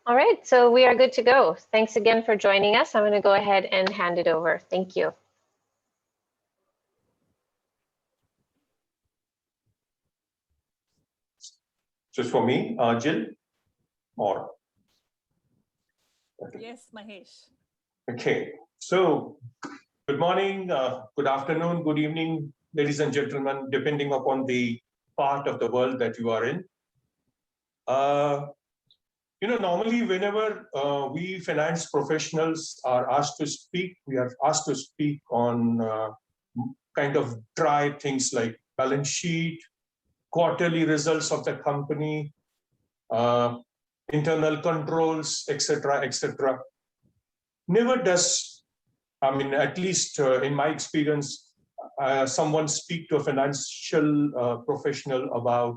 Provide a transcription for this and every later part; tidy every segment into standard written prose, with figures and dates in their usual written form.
All right, so we are good to go. Thanks again for joining us. I'm going to go ahead and hand it over. Thank you. Just for me, Jill, or? Okay. Yes, Mahesh. Okay, so good morning, good afternoon, good evening, ladies and gentlemen, depending upon the part of the world that you are in. Normally whenever we finance professionals are asked to speak, we are asked to speak on kind of dry things like balance sheet, quarterly results of the company, internal controls, etc., etc. Never does, I mean, at least in my experience, someone speak to a financial professional about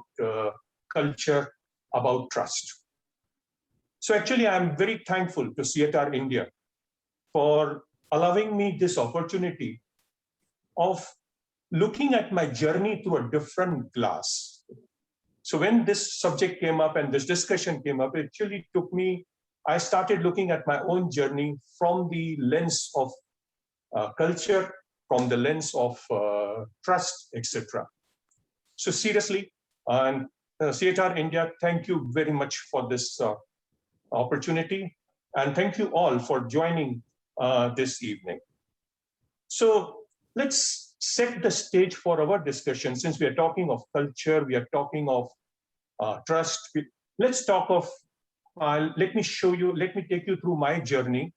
culture, about trust. So actually, I'm very thankful to CFO India for allowing me this opportunity of looking at my journey through a different glass. So when this subject came up and this discussion came up, it actually took me, I started looking at my own journey from the lens of culture, from the lens of trust, etc. So seriously, and CFO India, thank you very much for this opportunity. And thank you all for joining this evening. So let's set the stage for our discussion. Since we are talking of culture, we are talking of trust. Let's talk of, let me take you through my journey.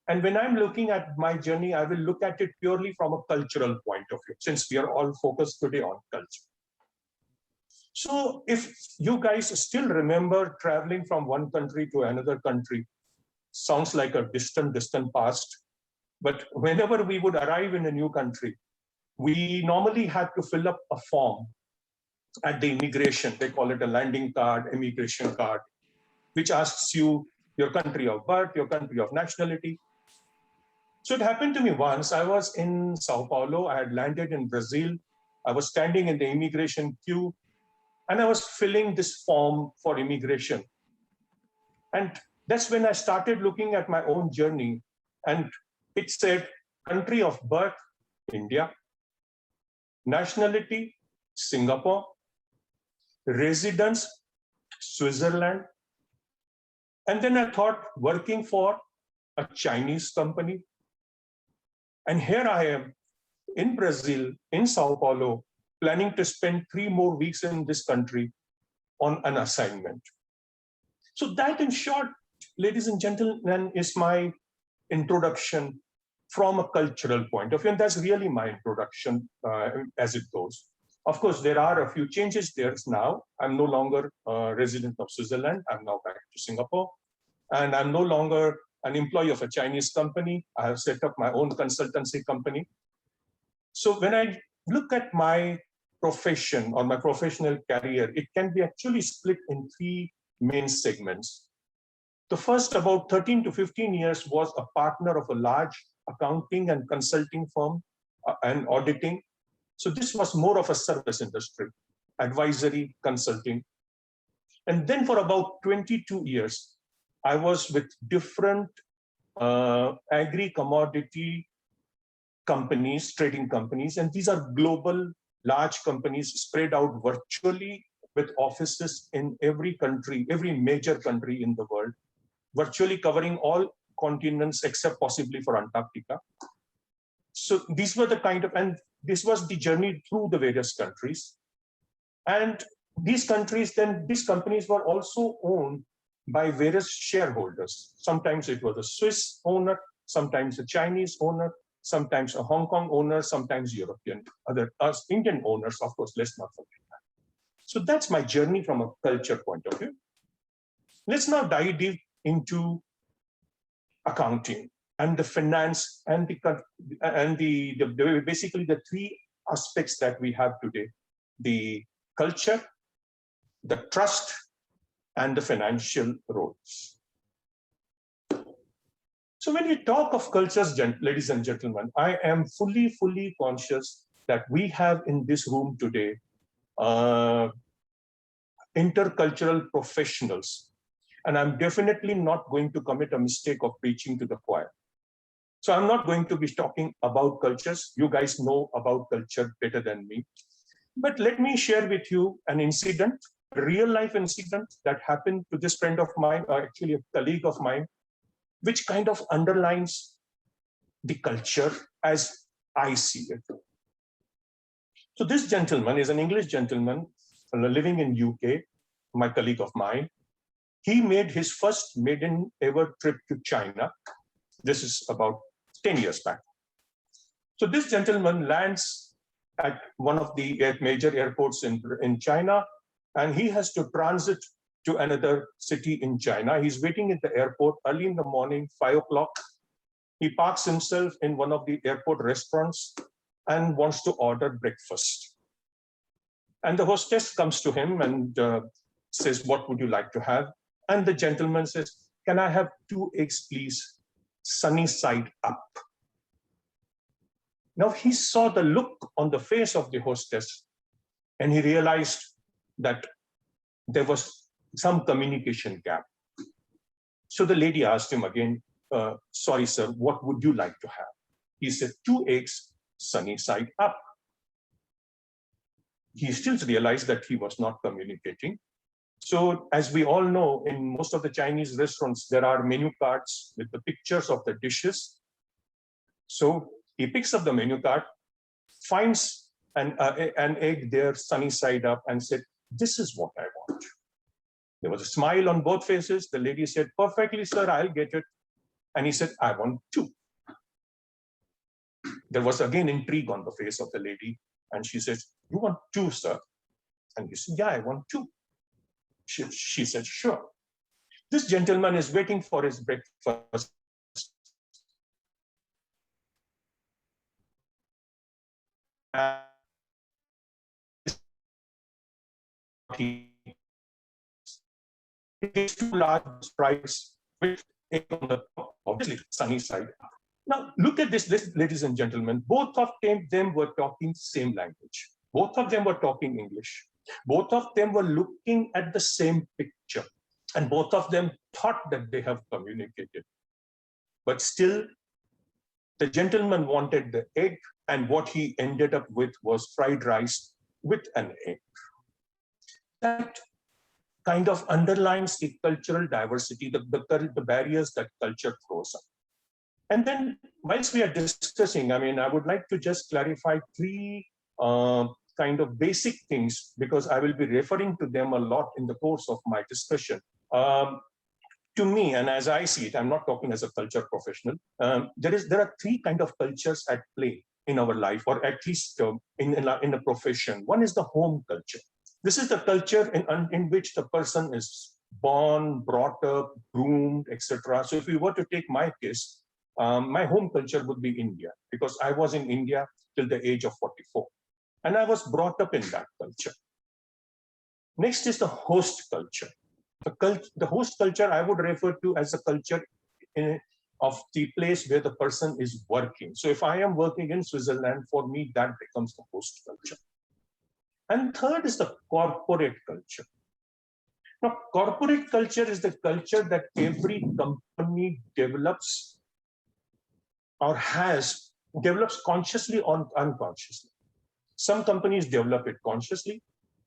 And when I'm looking at my journey, I will look at it purely from a cultural point of view, since we are all focused today on culture. So if you guys still remember traveling from one country to another country, sounds like a distant past. But whenever we would arrive in a new country, we normally had to fill up a form at the immigration. They call it a landing card, immigration card, which asks you your country of birth, your country of nationality. So it happened to me once. I was in Sao Paulo. I had landed in Brazil. I was standing in the immigration queue, and I was filling this form for immigration. And that's when I started looking at my own journey. And it said, country of birth, India, nationality, Singapore, residence, Switzerland. And then I thought, working for a Chinese company. And here I am in Brazil, in Sao Paulo, planning to spend 3 more weeks in this country on an assignment. So that, in short, ladies and gentlemen, is my introduction from a cultural point of view. And that's really my introduction as it goes. Of course, there are a few changes there now. I'm no longer a resident of Switzerland. I'm now back to Singapore. And I'm no longer an employee of a Chinese company. I have set up my own consultancy company. So when I look at my profession or my professional career, it can be actually split in 3 main segments. The first, about 13 to 15 years, was a partner of a large accounting and consulting firm and auditing. So this was more of a service industry, advisory, consulting. And then for about 22 years, I was with different agri-commodity companies, trading companies, and these are global, large companies spread out virtually with offices in every country, every major country in the world, virtually covering all continents except possibly for Antarctica. So these were the kind of, and this was the journey through the various countries. And these countries, then these companies were also owned by various shareholders. Sometimes it was a Swiss owner, sometimes a Chinese owner, sometimes a Hong Kong owner, sometimes European, other Indian owners, of course, let's not forget that. So that's my journey from a culture point of view. Let's now dive deep into accounting and the finance and basically the 3 aspects that we have today: the culture, the trust, and the financial roles. So when we talk of cultures, ladies and gentlemen, I am fully conscious that we have in this room today intercultural professionals. And I'm definitely not going to commit a mistake of preaching to the choir. So I'm not going to be talking about cultures. You guys know about culture better than me. But let me share with you an incident, a real life incident that happened to this friend of mine, or actually a colleague of mine, which kind of underlines the culture as I see it. So this gentleman is an English gentleman living in UK, my colleague of mine. He made his first maiden ever trip to China. This is about 10 years back. So this gentleman lands at one of the major airports in China, and he has to transit to another city in China. He's waiting at the airport early in the morning, 5 o'clock. He parks himself in one of the airport restaurants and wants to order breakfast. And the hostess comes to him and says, "What would you like to have?" And the gentleman says, "Can I have 2 eggs, please, sunny side up?" Now he saw the look on the face of the hostess and he realized that there was some communication gap. So the lady asked him again, "Sorry, sir, what would you like to have?" He said, "2 eggs, sunny side up." He still realized that he was not communicating. So as we all know, in most of the Chinese restaurants, there are menu cards with the pictures of the dishes. So he picks up the menu card, finds an egg there, sunny side up, and said, "This is what I want." There was a smile on both faces. The lady said, "Perfectly, sir, I'll get it." And he said, "I want 2. There was again intrigue on the face of the lady. And she says, "You want 2, sir?" And he said, "Yeah, I want 2. She said, "Sure." This gentleman is waiting for his breakfast. It is 2 large fries with egg on the top, obviously sunny side up. Now look at this, ladies and gentlemen. Both of them were talking same language. Both of them were talking English. Both of them were looking at the same picture. And both of them thought that they have communicated. But still, the gentleman wanted the egg, and what he ended up with was fried rice with an egg. That kind of underlines the cultural diversity, the barriers that culture throws up. And then, whilst we are discussing, I would like to just clarify 3 kind of basic things, because I will be referring to them a lot in the course of my discussion. To me, and as I see it, I'm not talking as a culture professional, there are 3 kind of cultures at play in our life, or at least in a profession. One is the home culture. This is the culture in which the person is born, brought up, groomed, etc. So if we were to take my case, my home culture would be India, because I was in India till the age of 44. And I was brought up in that culture. Next is the host culture. The host culture I would refer to as a culture of the place where the person is working. So if I am working in Switzerland, for me, that becomes the host culture. And third is the corporate culture. Now, corporate culture is the culture that every company develops or develops consciously or unconsciously. Some companies develop it consciously,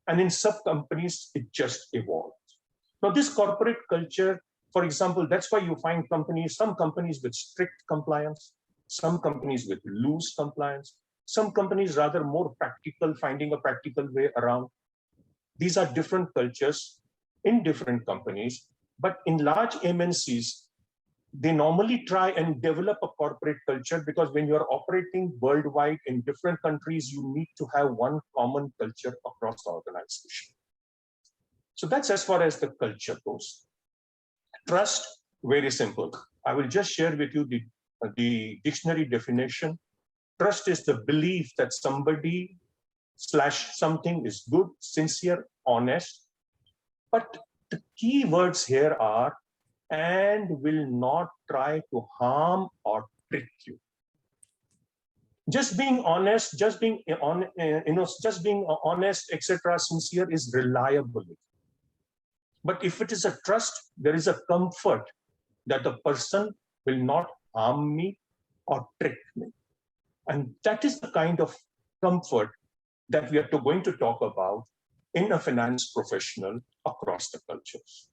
and in some companies, it just evolves. Now, this corporate culture, for example, that's why you find some companies with strict compliance, some companies with loose compliance, some companies rather more practical, finding a practical way around. These are different cultures in different companies, but in large MNCs, they normally try and develop a corporate culture, because when you're operating worldwide in different countries, you need to have one common culture across the organization. So that's as far as the culture goes. Trust, very simple. I will just share with you the dictionary definition. Trust is the belief that somebody/something is good, sincere, honest. But the key words here are, and will not try to harm or trick you. Just being honest, just being honest, etc., sincere is reliability. But if it is a trust, there is a comfort that the person will not harm me or trick me. And that is the kind of comfort that we are going to talk about in a finance professional across the cultures.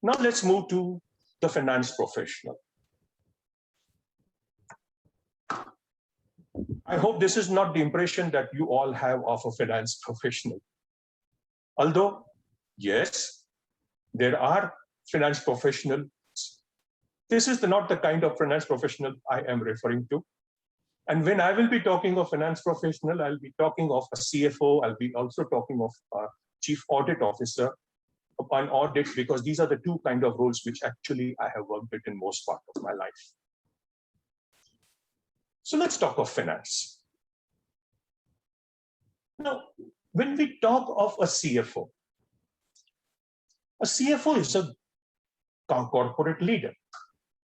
Now let's move to the finance professional. I hope this is not the impression that you all have of a finance professional. Although, yes, there are finance professionals. This is not the kind of finance professional I am referring to. And when I will be talking of finance professional, I'll be talking of a CFO. I'll be also talking of a chief audit officer, an audit, because these are the two kind of roles which actually I have worked with in most part of my life. So let's talk of finance. Now, when we talk of a CFO is a corporate leader.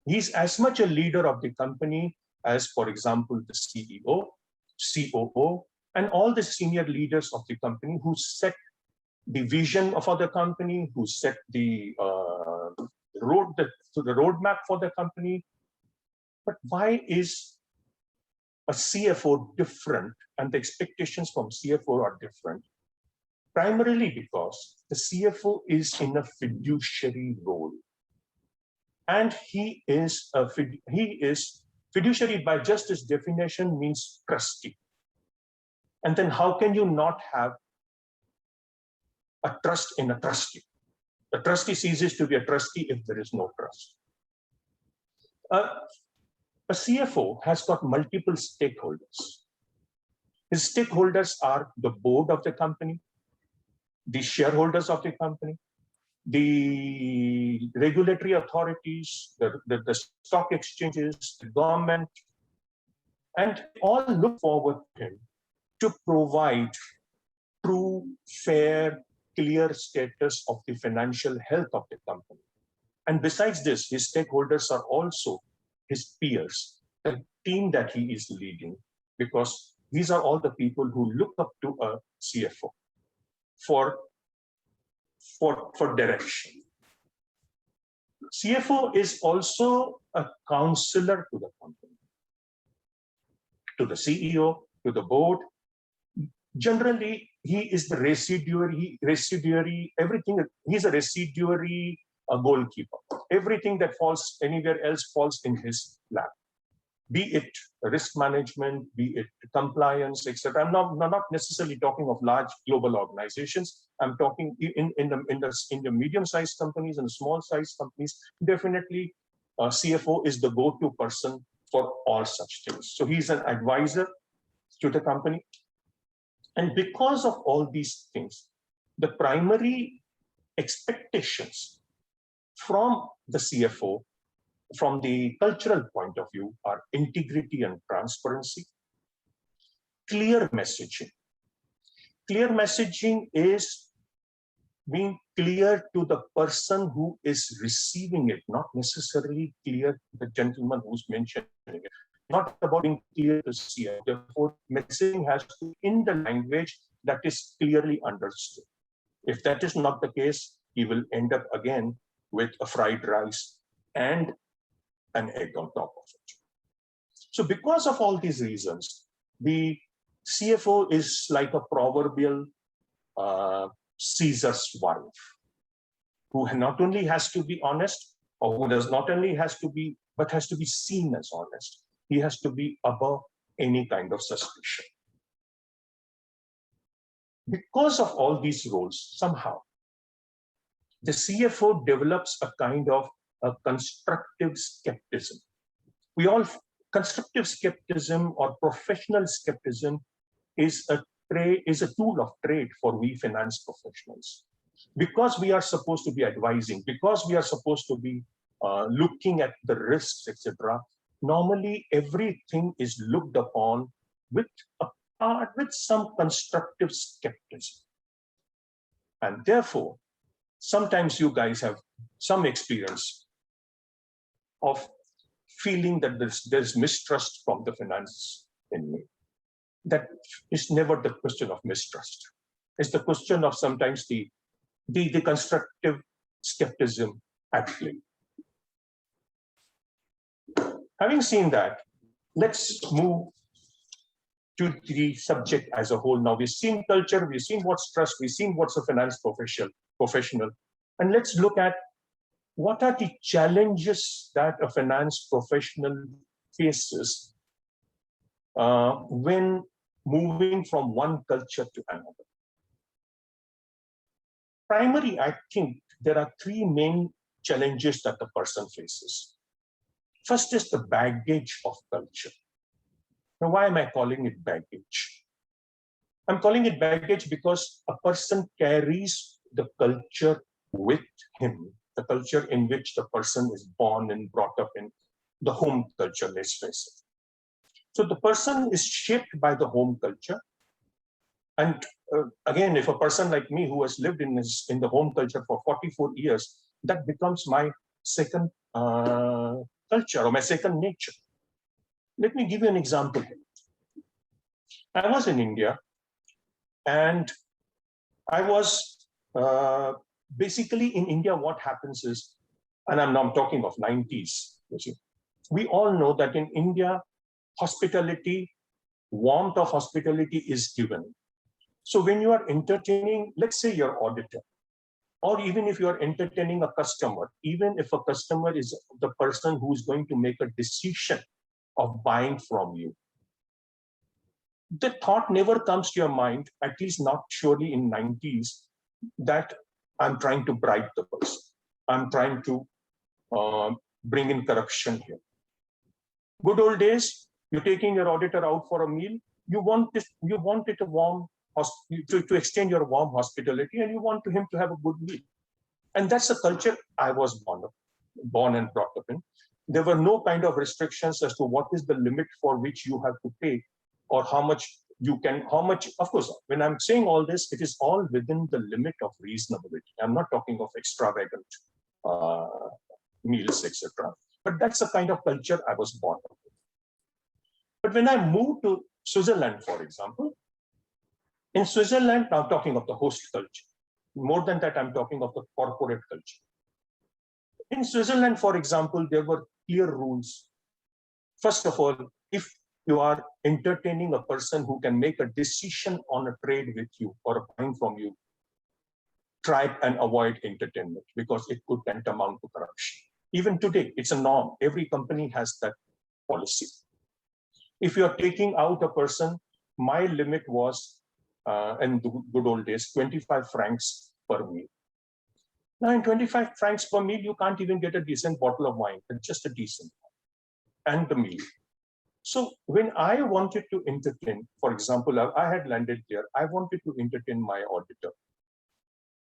He's as much a leader of the company as, for example, the CEO, COO, and all the senior leaders of the company who set the vision for the company, who set the roadmap for the company. But why is a CFO different, and the expectations from CFO are different? Primarily because the CFO is in a fiduciary role. And he is fiduciary by just its definition means trustee. And then how can you not have a trust in a trustee? A trustee ceases to be a trustee if there is no trust. A CFO has got multiple stakeholders. His stakeholders are the board of the company, the shareholders of the company, the regulatory authorities, the stock exchanges, the government, and all look forward to him to provide true, fair, clear status of the financial health of the company. And besides this, his stakeholders are also his peers, the team that he is leading, because these are all the people who look up to a CFO for direction. CFO is also a counselor to the company, to the CEO, to the board. Generally, he is the residuary, everything. He's a residuary goalkeeper. Everything that falls anywhere else falls in his lap. Be it risk management, be it compliance, etc. I'm not necessarily talking of large global organizations. I'm talking in the medium-sized companies and small-sized companies. Definitely, CFO is the go-to person for all such things. So he's an advisor to the company. And because of all these things, the primary expectations from the CFO, from the cultural point of view, are integrity and transparency, clear messaging. Clear messaging is being clear to the person who is receiving it, not necessarily clear to the gentleman who's mentioning it. Not about being clear to CFO. Therefore, messaging has to be in the language that is clearly understood. If that is not the case, he will end up again with a fried rice and an egg on top of it. So because of all these reasons, the CFO is like a proverbial Caesar's wife, who not only has to be honest, or who does not only has to be, but has to be seen as honest. He has to be above any kind of suspicion. Because of all these roles, somehow, the CFO develops a kind of a constructive skepticism. Constructive skepticism or professional skepticism is a tool of trade for we finance professionals. Because we are supposed to be advising, because we are supposed to be looking at the risks, etc. Normally, everything is looked upon with some constructive skepticism. And therefore, sometimes you guys have some experience of feeling that there's mistrust from the finance in me. That is never the question of mistrust. It's the question of sometimes the the constructive skepticism at play. Having seen that, let's move to the subject as a whole. Now we've seen culture, we've seen what's trust, we've seen what's a finance professional, and let's look at what are the challenges that a finance professional faces when moving from one culture to another. Primary, I think there are three main challenges that the person faces. First is the baggage of culture. Now, why am I calling it baggage? I'm calling it baggage because a person carries the culture with him, the culture in which the person is born and brought up in, the home culture, let's face it. So the person is shaped by the home culture. And again, if a person like me who has lived in the home culture for 44 years, that becomes my second culture or my second nature. Let me give you an example. I was in India and I was basically in India, what happens is, and I'm talking of 90s, you see, we all know that in India, hospitality, warmth of hospitality is given. So when you are entertaining, let's say your auditor, or even if you are entertaining a customer, even if a customer is the person who is going to make a decision of buying from you, the thought never comes to your mind, at least not surely in 90s, that I'm trying to bribe the person. I'm trying to bring in corruption here. Good old days, you're taking your auditor out for a meal, you want it a warm, to extend your warm hospitality, and you want him to have a good meal. And that's the culture I was born and brought up in. There were no kind of restrictions as to what is the limit for which you have to pay or how much you can, of course, when I'm saying all this, it is all within the limit of reasonability. I'm not talking of extravagant meals, etc. But that's the kind of culture I was born up with. But when I moved to Switzerland, for example, in Switzerland, now talking of the host culture, more than that, I'm talking of the corporate culture. In Switzerland, for example, there were clear rules. First of all, if you are entertaining a person who can make a decision on a trade with you or buying from you, try and avoid entertainment because it could tantamount to corruption. Even today, it's a norm. Every company has that policy. If you are taking out a person, my limit was, in the good old days, 25 francs per meal. Now, in 25 francs per meal, you can't even get a decent bottle of wine, just a decent one, and the meal. So when I wanted to entertain, for example, I had landed there, I wanted to entertain my auditor.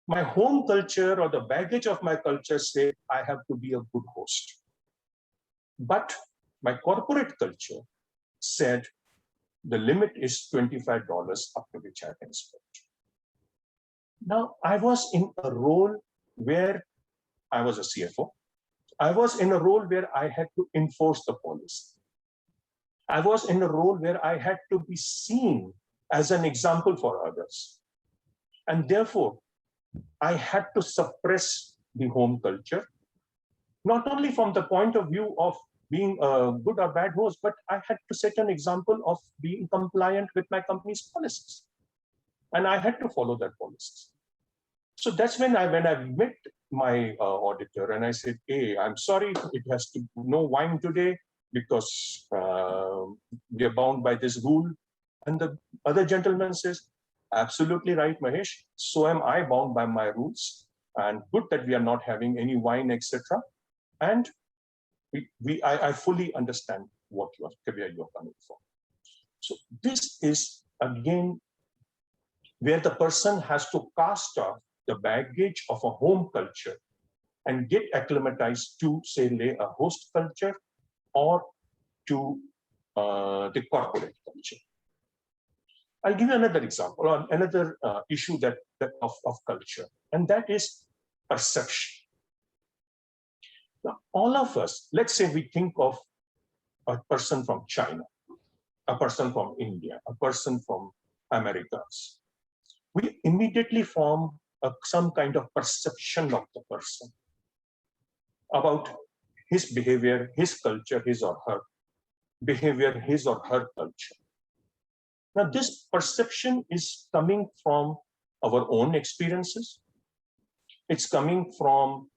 My home culture or the baggage of my culture said I have to be a good host. But my corporate culture said the limit is $25 up to which I can spend. Now, I was in a role where I was a CFO. I was in a role where I had to enforce the policy. I was in a role where I had to be seen as an example for others. And therefore, I had to suppress the home culture, not only from the point of view of being a good or bad host, but I had to set an example of being compliant with my company's policies. And I had to follow that policies. So that's when I met my auditor and I said, hey, I'm sorry, it has to no wine today because we are bound by this rule. And the other gentleman says, absolutely right, Mahesh. So am I bound by my rules. And good that we are not having any wine, etc. And I fully understand where you're coming from. So this is, again, where the person has to cast off the baggage of a home culture and get acclimatized to, say, a host culture or to the corporate culture. I'll give you another example, or another issue of culture, and that is perception. Now, all of us, let's say we think of a person from China, a person from India, a person from Americas. We immediately form some kind of perception of the person about his behavior, his culture, his or her behavior, his or her culture. Now, this perception is coming from our own experiences. It's coming from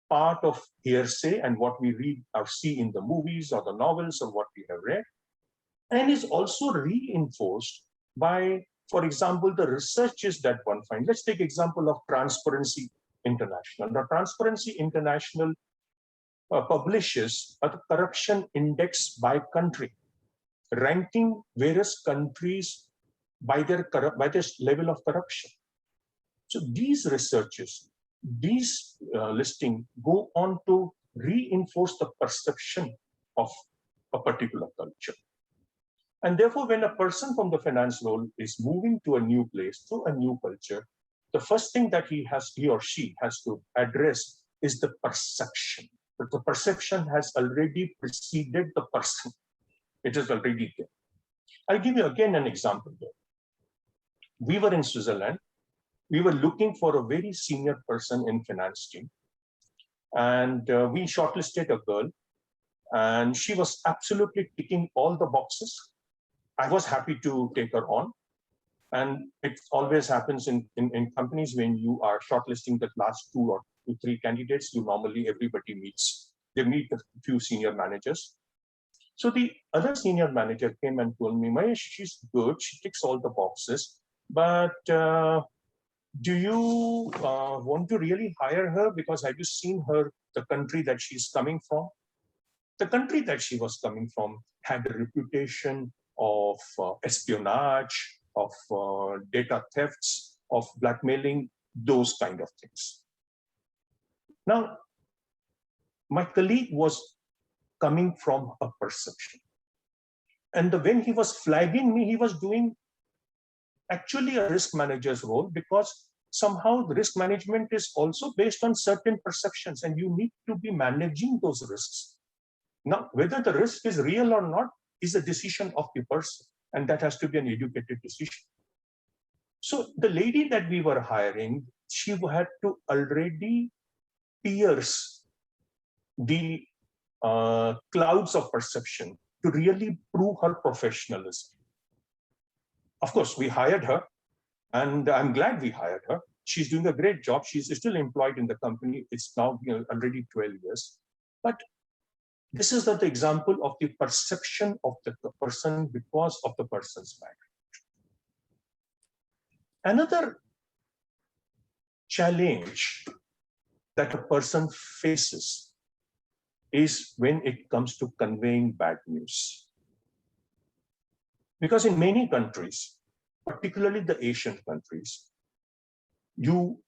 part of hearsay and what we read or see in the movies or the novels or what we have read, and is also reinforced by, for example, the researches that one finds. Let's take example of Transparency International. Now, Transparency International publishes a corruption index by country, ranking various countries by their level of corruption. So these researches, these listing go on to reinforce the perception of a particular culture. And therefore, when a person from the finance role is moving to a new place, to a new culture, the first thing that he or she has to address is the perception. But the perception has already preceded the person. It is already there. I'll give you again an example there. We were in Switzerland. We were looking for a very senior person in finance team. And we shortlisted a girl, and she was absolutely ticking all the boxes. I was happy to take her on. And it always happens in companies when you are shortlisting the last 2 or 3 candidates, normally everybody meets. They meet a few senior managers. So the other senior manager came and told me, Mahesh, she's good, she ticks all the boxes, but do you want to really hire her? Because have you seen her, the country that she's coming from? The country that she was coming from had a reputation of espionage, of data thefts, of blackmailing, those kind of things. Now, my colleague was coming from a perception. And when he was flagging me, he was doing actually a risk manager's role, because somehow the risk management is also based on certain perceptions, and you need to be managing those risks. Now, whether the risk is real or not is a decision of the person, and that has to be an educated decision. So the lady that we were hiring, she had to already pierce the clouds of perception to really prove her professionalism. Of course, we hired her, and I'm glad we hired her. She's doing a great job. She's still employed in the company. It's now already 12 years. But this is the example of the perception of the person because of the person's background. Another challenge that a person faces is when it comes to conveying bad news. Because in many countries, particularly the Asian countries, you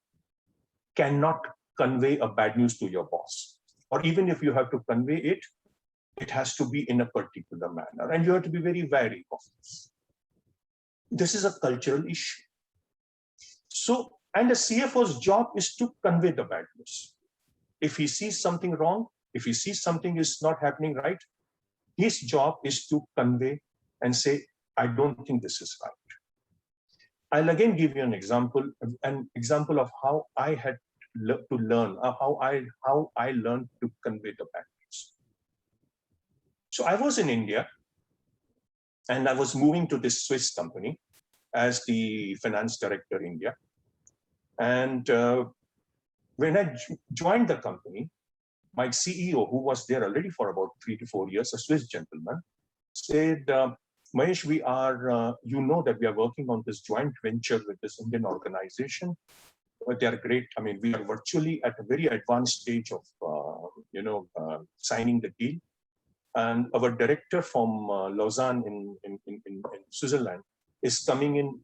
cannot convey a bad news to your boss. Or even if you have to convey it, it has to be in a particular manner. And you have to be very wary of this. This is a cultural issue. So, and a CFO's job is to convey the bad news. If he sees something wrong, if he sees something is not happening right, his job is to convey and say, I don't think this is right. I'll again give you an example of how I had to learn, how I learned to convey the bad news. So I was in India, and I was moving to this Swiss company as the finance director India. And when I joined the company, my CEO, who was there already for about 3 to 4 years, a Swiss gentleman, said, Mahesh, we are, you know that we are working on this joint venture with this Indian organization. They are great. I mean, we are virtually at a very advanced stage of, signing the deal. And our director from Lausanne in Switzerland is coming in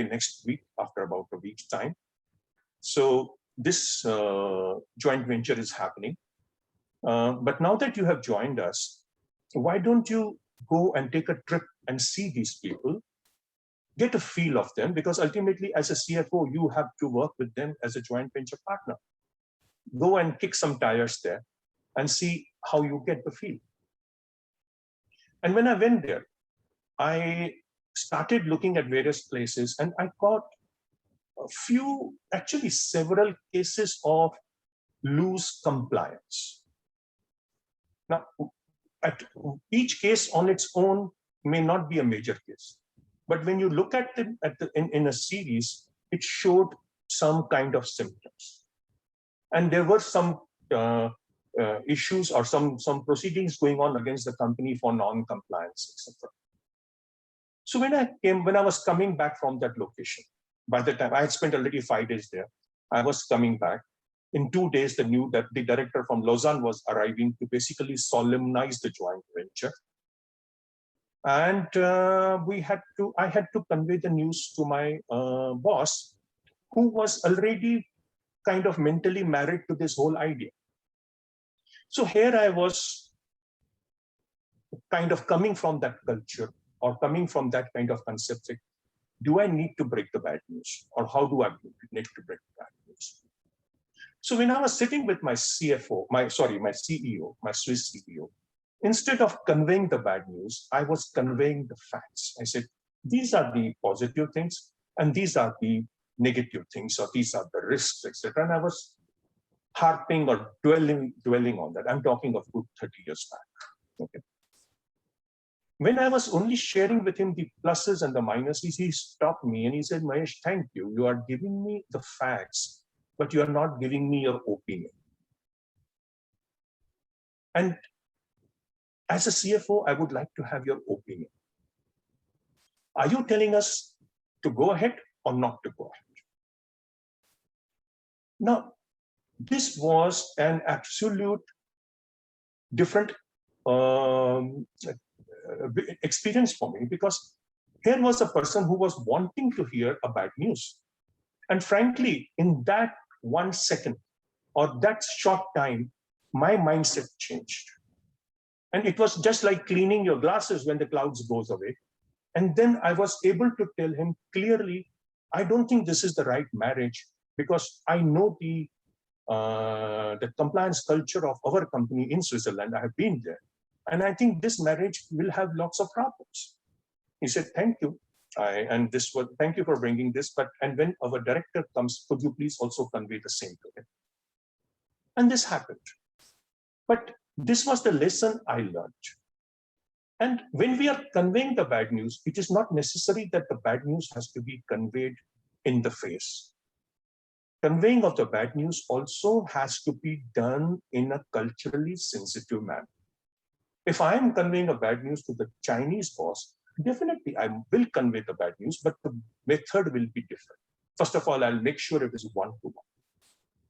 next week, after about a week's time. So this joint venture is happening. But now that you have joined us, why don't you go and take a trip and see these people, get a feel of them, because ultimately as a CFO, you have to work with them as a joint venture partner. Go and kick some tires there and see how you get the feel. And when I went there, I started looking at various places, and I got actually several cases of loose compliance. Now, at each case on its own may not be a major case, but when you look at them in a series, it showed some kind of symptoms, and there were some issues or some proceedings going on against the company for non-compliance, etc. So when I was coming back from that location, by the time I had spent already 5 days there, I was coming back. In 2 days, the director from Lausanne was arriving to basically solemnize the joint venture. And I had to convey the news to my boss, who was already kind of mentally married to this whole idea. So here I was kind of coming from that culture or coming from that kind of concept. Like, do I need to break the bad news, or how do I need to break the bad news? So when I was sitting with my CEO, my Swiss CEO, instead of conveying the bad news, I was conveying the facts. I said, these are the positive things, and these are the negative things, or these are the risks, etc. And I was harping or dwelling on that. I'm talking of good 30 years back. Okay. When I was only sharing with him the pluses and the minuses, he stopped me and he said, Mahesh, thank you. You are giving me the facts, but you are not giving me your opinion. And as a CFO, I would like to have your opinion. Are you telling us to go ahead or not to go ahead? Now, this was an absolute different experience for me, because here was a person who was wanting to hear a bad news. And frankly, in that 1 second or that short time, my mindset changed. And it was just like cleaning your glasses when the clouds goes away. And then I was able to tell him clearly, I don't think this is the right marriage, because I know the compliance culture of our company in Switzerland. I have been there. And I think this marriage will have lots of problems. He said, thank you. Thank you for bringing this. And when our director comes, could you please also convey the same to him? And this happened. But this was the lesson I learned. And when we are conveying the bad news, it is not necessary that the bad news has to be conveyed in the face. Conveying of the bad news also has to be done in a culturally sensitive manner. If I am conveying a bad news to the Chinese boss, definitely I will convey the bad news, but the method will be different. First of all, I'll make sure it is one-to-one.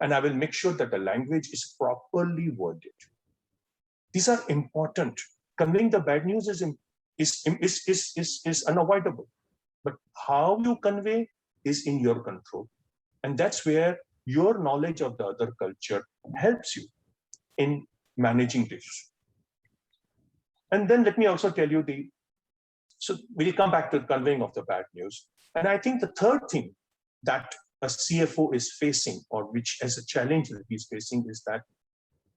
And I will make sure that the language is properly worded. These are important. Conveying the bad news is unavoidable. But how you convey is in your control. And that's where your knowledge of the other culture helps you in managing this. And then let me also tell you so we'll come back to the conveying of the bad news. And I think the third thing that a CFO is facing, or which as a challenge that he's facing, is that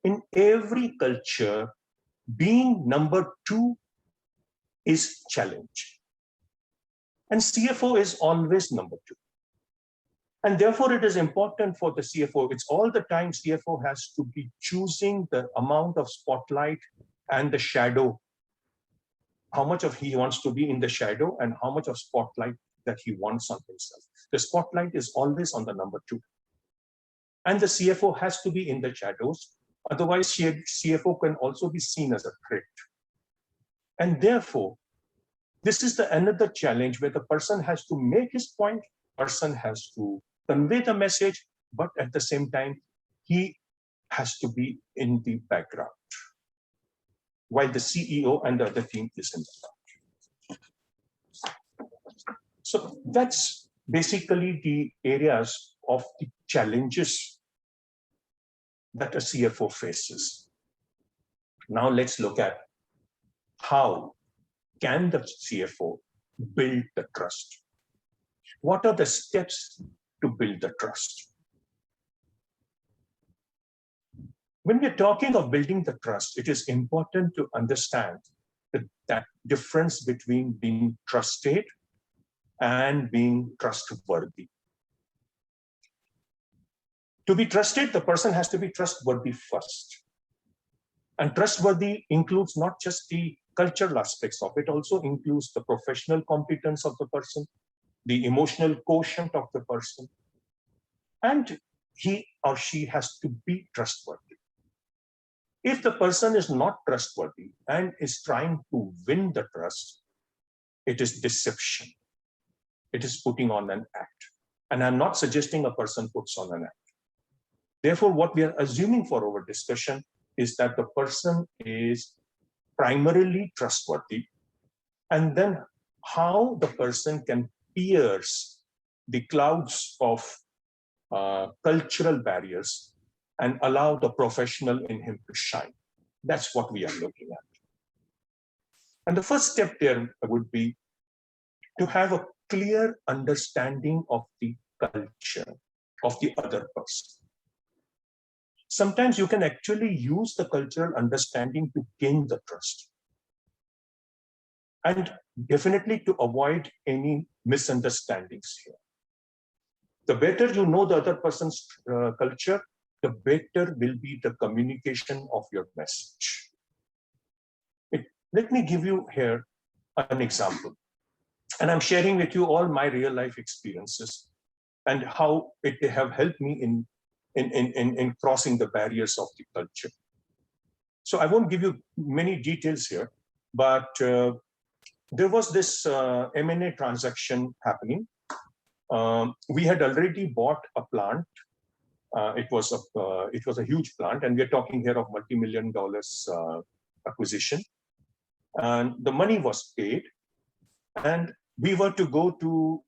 in every culture, being number 2 is challenge. And CFO is always number 2. And therefore, it is important for the CFO. It's all the time CFO has to be choosing the amount of spotlight and the shadow, how much of he wants to be in the shadow and how much of spotlight that he wants on himself. The spotlight is always on the number 2. And the CFO has to be in the shadows. Otherwise, CFO can also be seen as a threat. And therefore, this is another challenge where the person has to make his point, person has to convey the message, but at the same time, he has to be in the background, while the CEO and the other team is in the background. So that's basically the areas of the challenges that a CFO faces. Now let's look at how can the CFO build the trust? What are the steps to build the trust? When we're talking of building the trust, it is important to understand that difference between being trusted and being trustworthy. To be trusted, the person has to be trustworthy first. And trustworthy includes not just the cultural aspects of it, also includes the professional competence of the person, the emotional quotient of the person, and he or she has to be trustworthy. If the person is not trustworthy and is trying to win the trust, it is deception. It is putting on an act. And I'm not suggesting a person puts on an act. Therefore, what we are assuming for our discussion is that the person is primarily trustworthy, and then how the person can pierce the clouds of cultural barriers and allow the professional in him to shine. That's what we are looking at. And the first step there would be to have a clear understanding of the culture of the other person. Sometimes you can actually use the cultural understanding to gain the trust. And definitely to avoid any misunderstandings here. The better you know the other person's culture, the better will be the communication of your message. Let me give you here an example. And I'm sharing with you all my real life experiences and how it have helped me in crossing the barriers of the culture. So I won't give you many details here, but there was this M&A transaction happening. We had already bought a plant. It was a huge plant, and we're talking here of multi-million dollars acquisition. And the money was paid, and we were to go to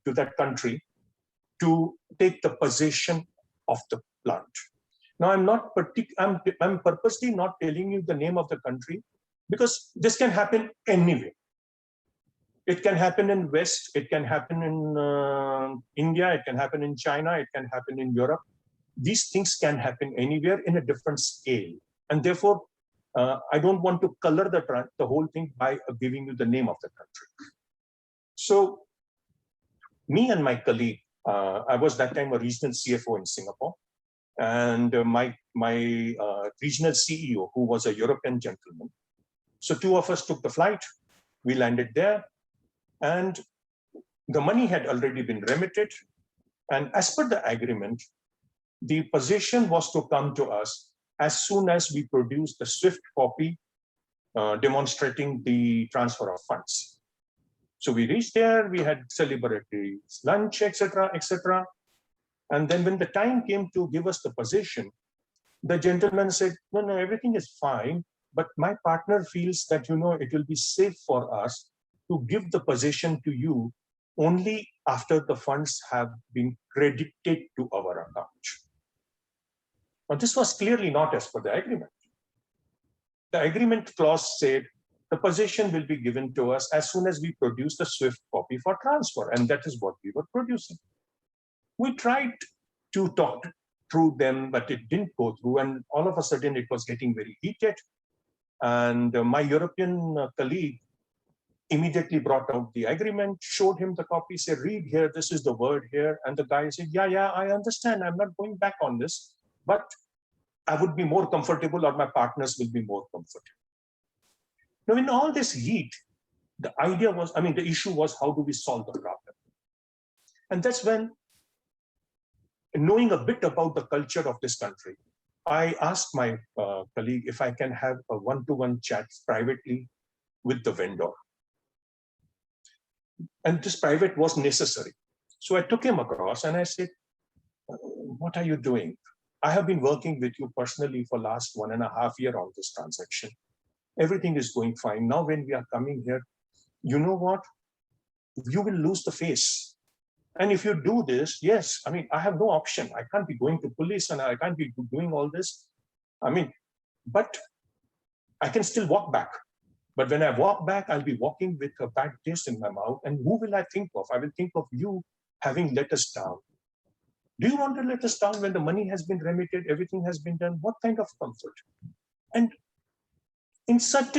that country to take the possession of the plant. Now, I'm purposely not telling you the name of the country because this can happen anywhere. It can happen in West, it can happen in India, it can happen in China, it can happen in Europe. These things can happen anywhere in a different scale. And therefore, I don't want to color the whole thing by giving you the name of the country. So me and my colleague, I was that time a regional CFO in Singapore, and my regional CEO, who was a European gentleman. So two of us took the flight, we landed there, and the money had already been remitted. And as per the agreement, the possession was to come to us as soon as we produced the SWIFT copy demonstrating the transfer of funds. So we reached there, we had celebratory lunch, etc., etc. And then when the time came to give us the possession, the gentleman said, no, everything is fine, but my partner feels that, it will be safe for us to give the possession to you only after the funds have been credited to our account. Now, this was clearly not as per the agreement. The agreement clause said the possession will be given to us as soon as we produce the SWIFT copy for transfer, and that is what we were producing. We tried to talk through them, but it didn't go through, and all of a sudden it was getting very heated. And my European colleague immediately brought out the agreement, showed him the copy, said, read here, this is the word here. And the guy said, yeah, I understand. I'm not going back on this, but I would be more comfortable, or my partners will be more comfortable. Now, in all this heat, the issue was, how do we solve the problem? And that's when, knowing a bit about the culture of this country, I asked my colleague if I can have a one-to-one chat privately with the vendor. And this private was necessary. So I took him across and I said, what are you doing? I have been working with you personally for last 1.5 years on this transaction. Everything is going fine. Now, when we are coming here, you know what? You will lose the face. And if you do this, yes, I have no option. I can't be going to police and I can't be doing all this. But I can still walk back. But when I walk back, I'll be walking with a bad taste in my mouth. And who will I think of? I will think of you having let us down. Do you want to let us down when the money has been remitted, everything has been done? What kind of comfort? And in some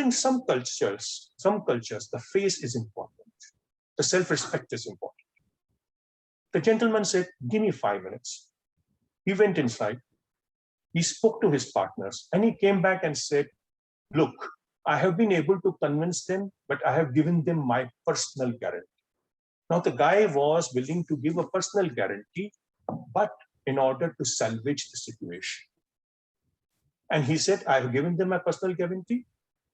cultures, the face is important. The self-respect is important. The gentleman said, give me 5 minutes. He went inside, he spoke to his partners, and he came back and said, look, I have been able to convince them, but I have given them my personal guarantee. Now, the guy was willing to give a personal guarantee, but in order to salvage the situation. And he said, I have given them my personal guarantee.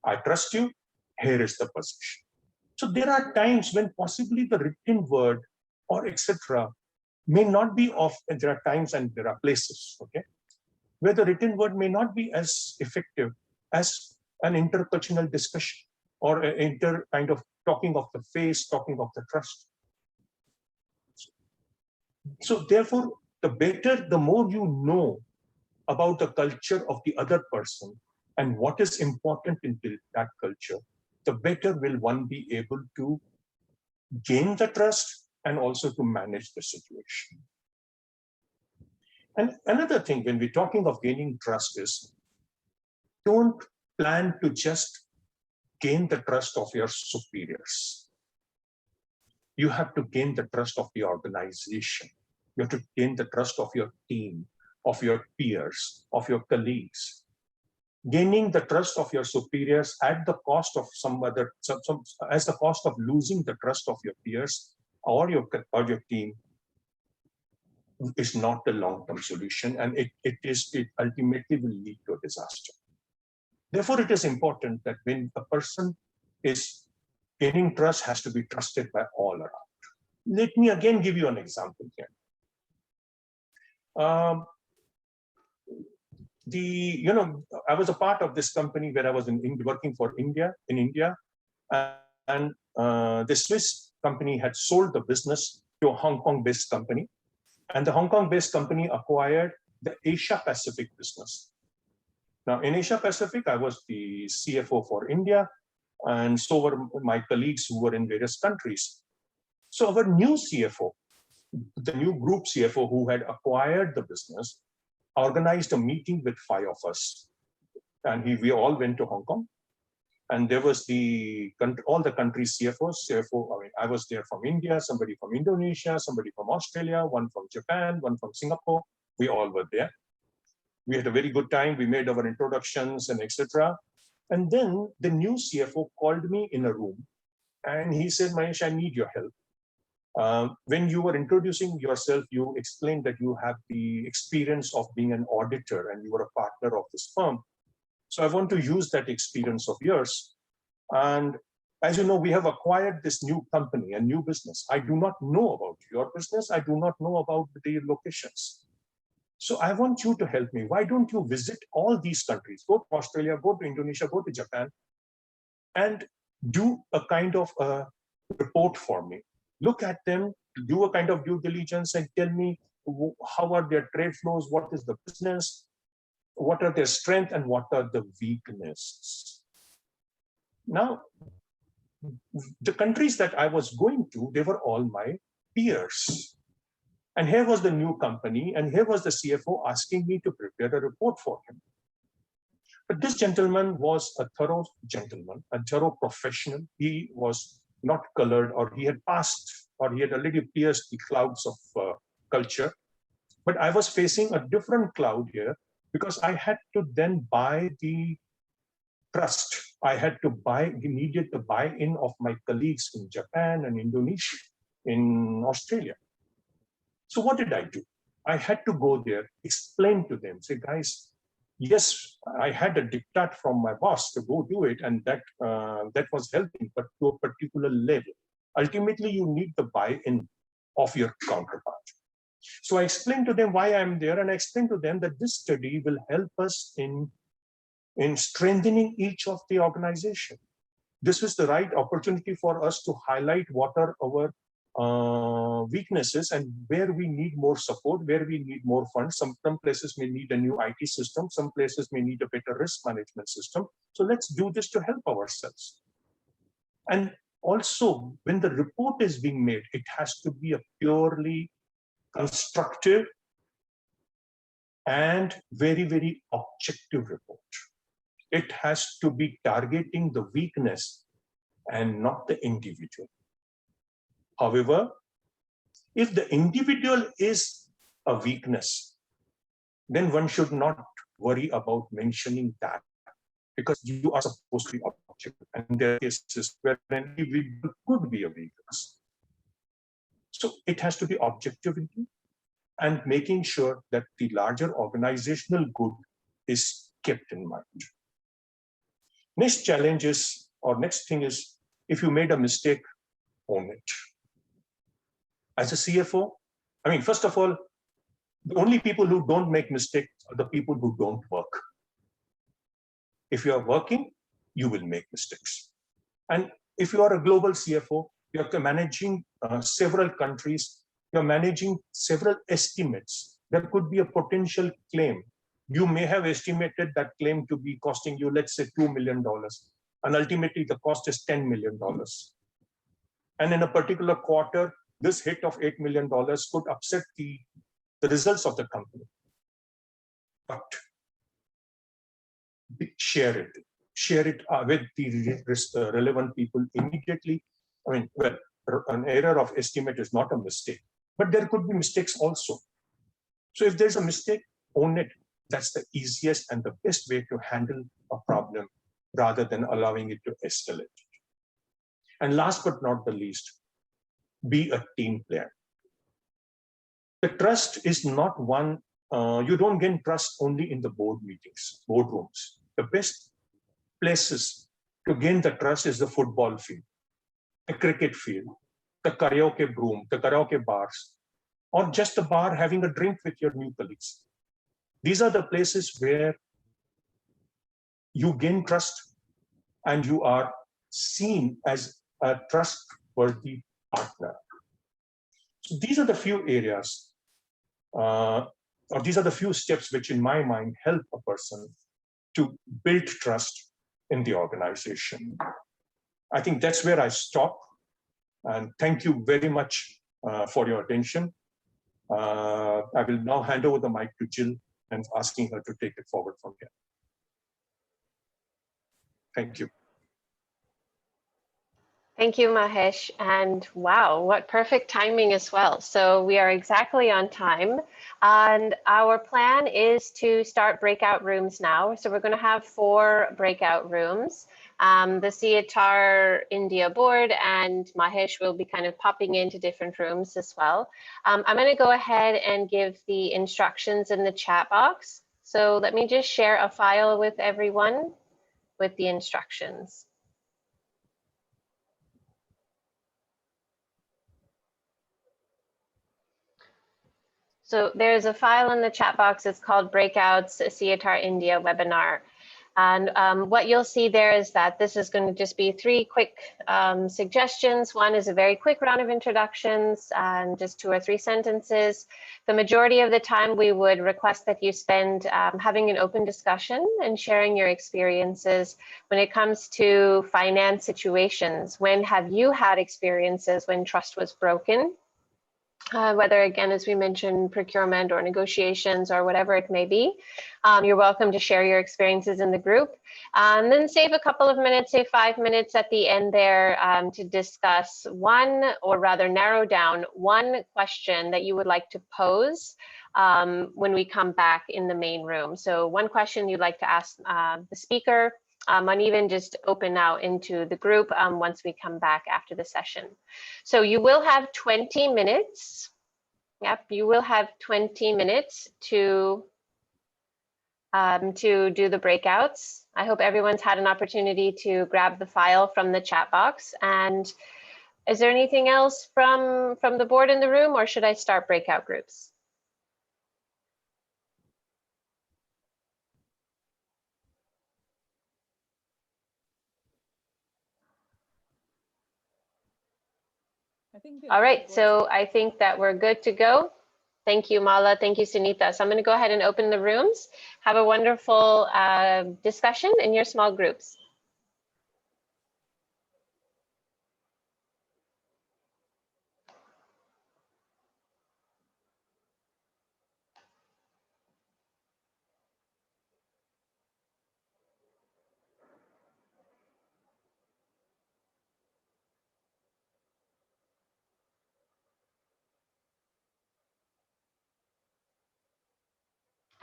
I trust you. Here is the position. So there are times when possibly the written word or etc. may not be of, and there are times and there are places, okay, where the written word may not be as effective as an interpersonal discussion or an inter kind of talking of the face, talking of the trust. So therefore, the better, the more you know about the culture of the other person and what is important in that culture, the better will one be able to gain the trust and also to manage the situation. And another thing when we're talking of gaining trust is, don't plan to just gain the trust of your superiors. You have to gain the trust of the organization. You have to gain the trust of your team, of your peers, of your colleagues. Gaining the trust of your superiors at the cost of as the cost of losing the trust of your peers or your team is not the long-term solution, and it ultimately will lead to a disaster. Therefore, it is important that when a person is gaining trust, has to be trusted by all around. Let me again give you an example here. I was a part of this company where I was working for India, and the Swiss company had sold the business to a Hong Kong-based company, and the Hong Kong-based company acquired the Asia Pacific business. Now, in Asia Pacific, I was the CFO for India, and so were my colleagues who were in various countries. So our new CFO, the new group CFO who had acquired the business, organized a meeting with 5 of us, and we all went to Hong Kong. And there was all the countries CFOs. I was there from India, somebody from Indonesia, somebody from Australia, one from Japan, one from Singapore. We all were there. We had a very good time. We made our introductions and etc. And then the new CFO called me in a room, and he said, Mahesh, I need your help. When you were introducing yourself, you explained that you have the experience of being an auditor and you were a partner of this firm. So I want to use that experience of yours. And as you know, we have acquired this new company, a new business. I do not know about your business. I do not know about the locations. So I want you to help me. Why don't you visit all these countries? Go to Australia, go to Indonesia, go to Japan, and do a kind of a report for me. Look at them, do a kind of due diligence and tell me how are their trade flows, what is the business, what are their strengths and what are the weaknesses. Now, the countries that I was going to, they were all my peers. And here was the new company, and here was the CFO asking me to prepare a report for him. But this gentleman was a thorough gentleman, a thorough professional. He was not colored, or he had passed, or he had already pierced the clouds of culture. But I was facing a different cloud here because I had to then buy the trust. I needed the buy-in of my colleagues in Japan and Indonesia, in Australia. So what did I do? I had to go there, explain to them, say, guys, yes, I had a diktat from my boss to go do it, and that was helping, but to a particular level. Ultimately, you need the buy-in of your counterpart. So I explained to them why I'm there, and I explained to them that this study will help us in strengthening each of the organization. This is the right opportunity for us to highlight what are our weaknesses and where we need more support, where we need more funds. Some places may need a new IT system, some places may need a better risk management system. So let's do this to help ourselves. And also, when the report is being made, it has to be a purely constructive and very, very objective report. It has to be targeting the weakness and not the individual. However, if the individual is a weakness, then one should not worry about mentioning that, because you are supposed to be objective, and there are cases where an individual could be a weakness. So it has to be objectivity and making sure that the larger organizational good is kept in mind. Next challenge is, or next thing is, if you made a mistake, own it. As a CFO, I mean, first of all, the only people who don't make mistakes are the people who don't work. If you are working, you will make mistakes. And if you are a global CFO, you're managing several countries, you're managing several estimates. There could be a potential claim. You may have estimated that claim to be costing you, let's say, $2 million. And ultimately, the cost is $10 million. And in a particular quarter, this hit of $8 million could upset the results of the company. But share it with the relevant people immediately. I mean, well, an error of estimate is not a mistake, but there could be mistakes also. So if there's a mistake, own it. That's the easiest and the best way to handle a problem rather than allowing it to escalate. And last but not the least, be a team player. The trust is not one, you don't gain trust only in the board meetings, boardrooms. The best places to gain the trust is the football field, the cricket field, the karaoke room, the karaoke bars, or just a bar having a drink with your new colleagues. These are the places where you gain trust and you are seen as a trustworthy partner. So these are the few areas, or these are the few steps which in my mind help a person to build trust in the organization. I think that's where I stop. And thank you very much for your attention. I will now hand over the mic to Jill and asking her to take it forward from here. Thank you. Thank you, Mahesh. And wow, what perfect timing as well. So we are exactly on time. And our plan is to start breakout rooms now. So we're going to have 4 breakout rooms. The CFO India board and Mahesh will be kind of popping into different rooms as well. I'm going to go ahead and give the instructions in the chat box. So let me just share a file with everyone with the instructions. So there's a file in the chat box. It's called Breakouts CFO India webinar. And what you'll see there is that this is going to just be 3 quick suggestions. One is a very quick round of introductions and just 2 or 3 sentences. The majority of the time we would request that you spend having an open discussion and sharing your experiences when it comes to finance situations. When have you had experiences when trust was broken? Whether, again, as we mentioned, procurement or negotiations or whatever it may be. You're welcome to share your experiences in the group. And then save a couple of minutes, say 5 minutes at the end there to discuss one, or rather narrow down one question that you would like to pose when we come back in the main room. So one question you'd like to ask the speaker, and even just open out into the group once we come back after the session. So you will have 20 minutes. Yep, you will have 20 minutes to do the breakouts. I hope everyone's had an opportunity to grab the file from the chat box. And is there anything else from the board in the room, or should I start breakout groups? All right, so I think that we're good to go. Thank you, Mala. Thank you, Sunita. So I'm going to go ahead and open the rooms. Have a wonderful discussion in your small groups.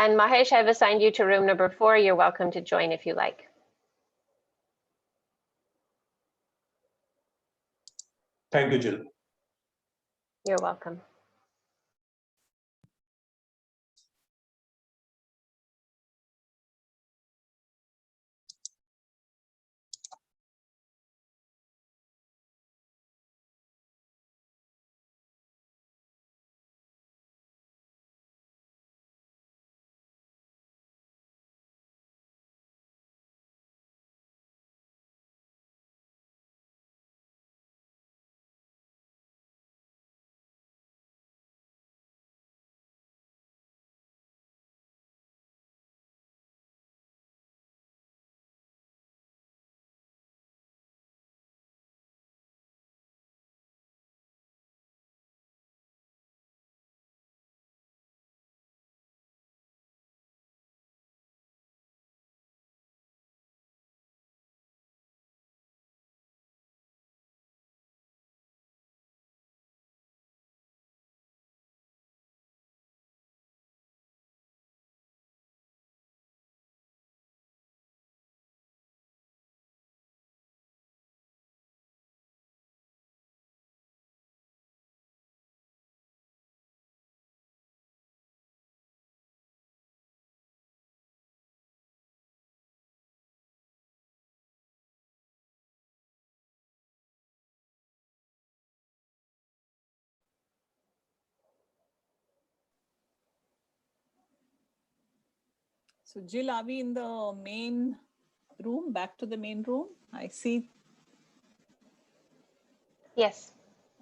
And Mahesh, I've assigned you to room number 4. You're welcome to join if you like. Thank you, Jill. You're welcome. So Jill, are we in the main room, back to the main room? I see. Yes.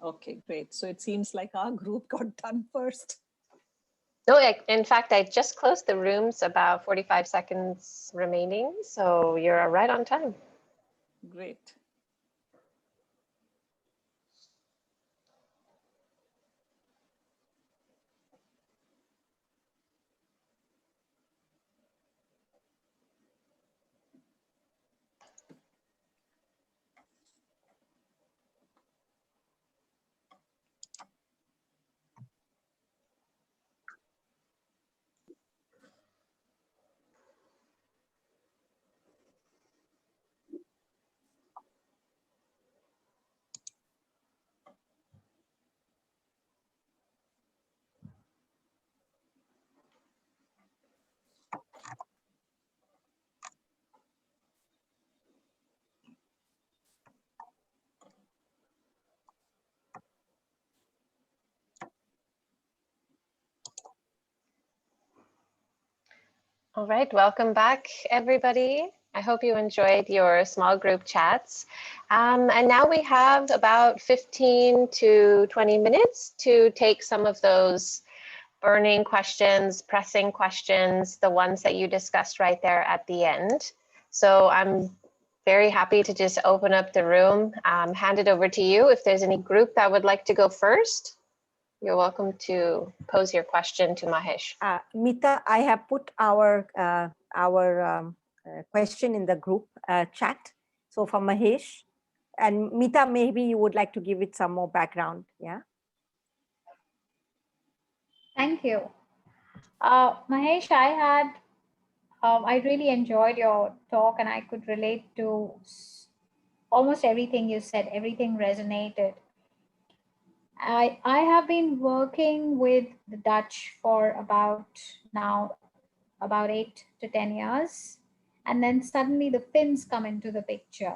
Okay, great. So it seems like our group got done first. No, in fact, I just closed the rooms, about 45 seconds remaining. So you're right on time. Great. All right, welcome back, everybody. I hope you enjoyed your small group chats. And now we have about 15 to 20 minutes to take some of those burning questions, pressing questions, the ones that you discussed right there at the end. So I'm very happy to just open up the room, hand it over to you. If there's any group that would like to go first, you're welcome to pose your question to Mahesh. Mita, I have put our question in the group chat. So for Mahesh, and Mita, maybe you would like to give it some more background. Yeah. Thank you. Mahesh, I really enjoyed your talk and I could relate to almost everything you said. Everything resonated. I have been working with the Dutch for about 8 to 10 years. And then suddenly the Finns come into the picture.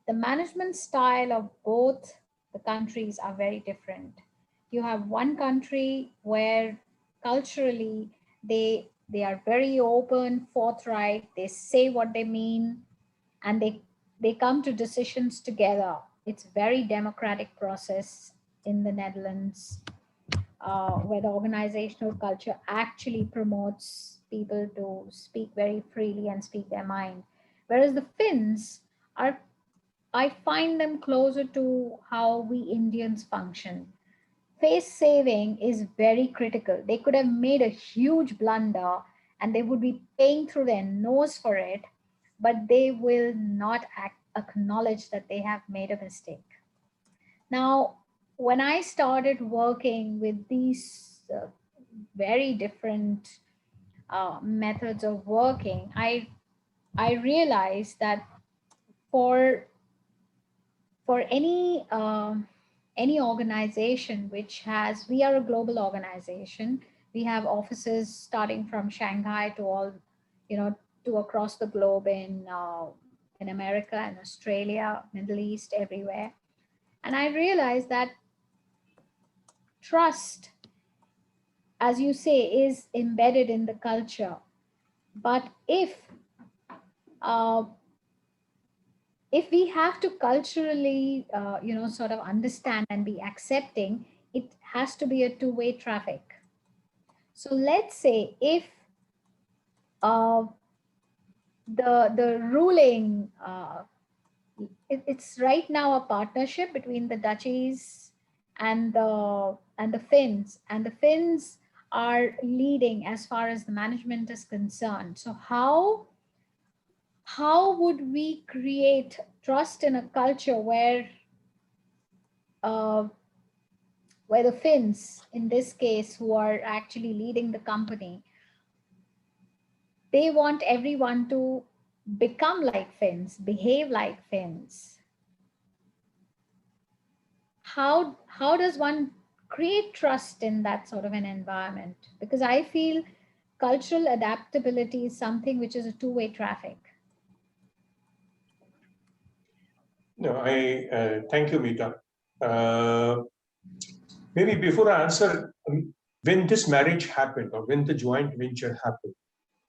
The management style of both the countries are very different. You have one country where culturally they are very open, forthright, they say what they mean, and they come to decisions together. It's very democratic process in the Netherlands, where the organizational culture actually promotes people to speak very freely and speak their mind. Whereas the Finns are, I find them closer to how we Indians function. Face saving is very critical. They could have made a huge blunder and they would be paying through their nose for it, but they will not acknowledge that they have made a mistake. Now, when I started working with these very different methods of working, I realized that for any organization which has, we are a global organization. We have offices starting from Shanghai to all, to across the globe in America and Australia, Middle East, everywhere. And I realized that trust, as you say, is embedded in the culture. But uh, if we have to culturally, sort of understand and be accepting, it has to be a two-way traffic. So let's say if uh, the ruling, it's right now a partnership between the duchies and the Finns, and the Finns are leading as far as the management is concerned. So how would we create trust in a culture uh, where the Finns, in this case, who are actually leading the company, they want everyone to become like Finns, behave like Finns? How does one create trust in that sort of an environment? Because I feel cultural adaptability is something which is a two-way traffic. No, I thank you, Meeta. Maybe before I answer, when this marriage happened or when the joint venture happened,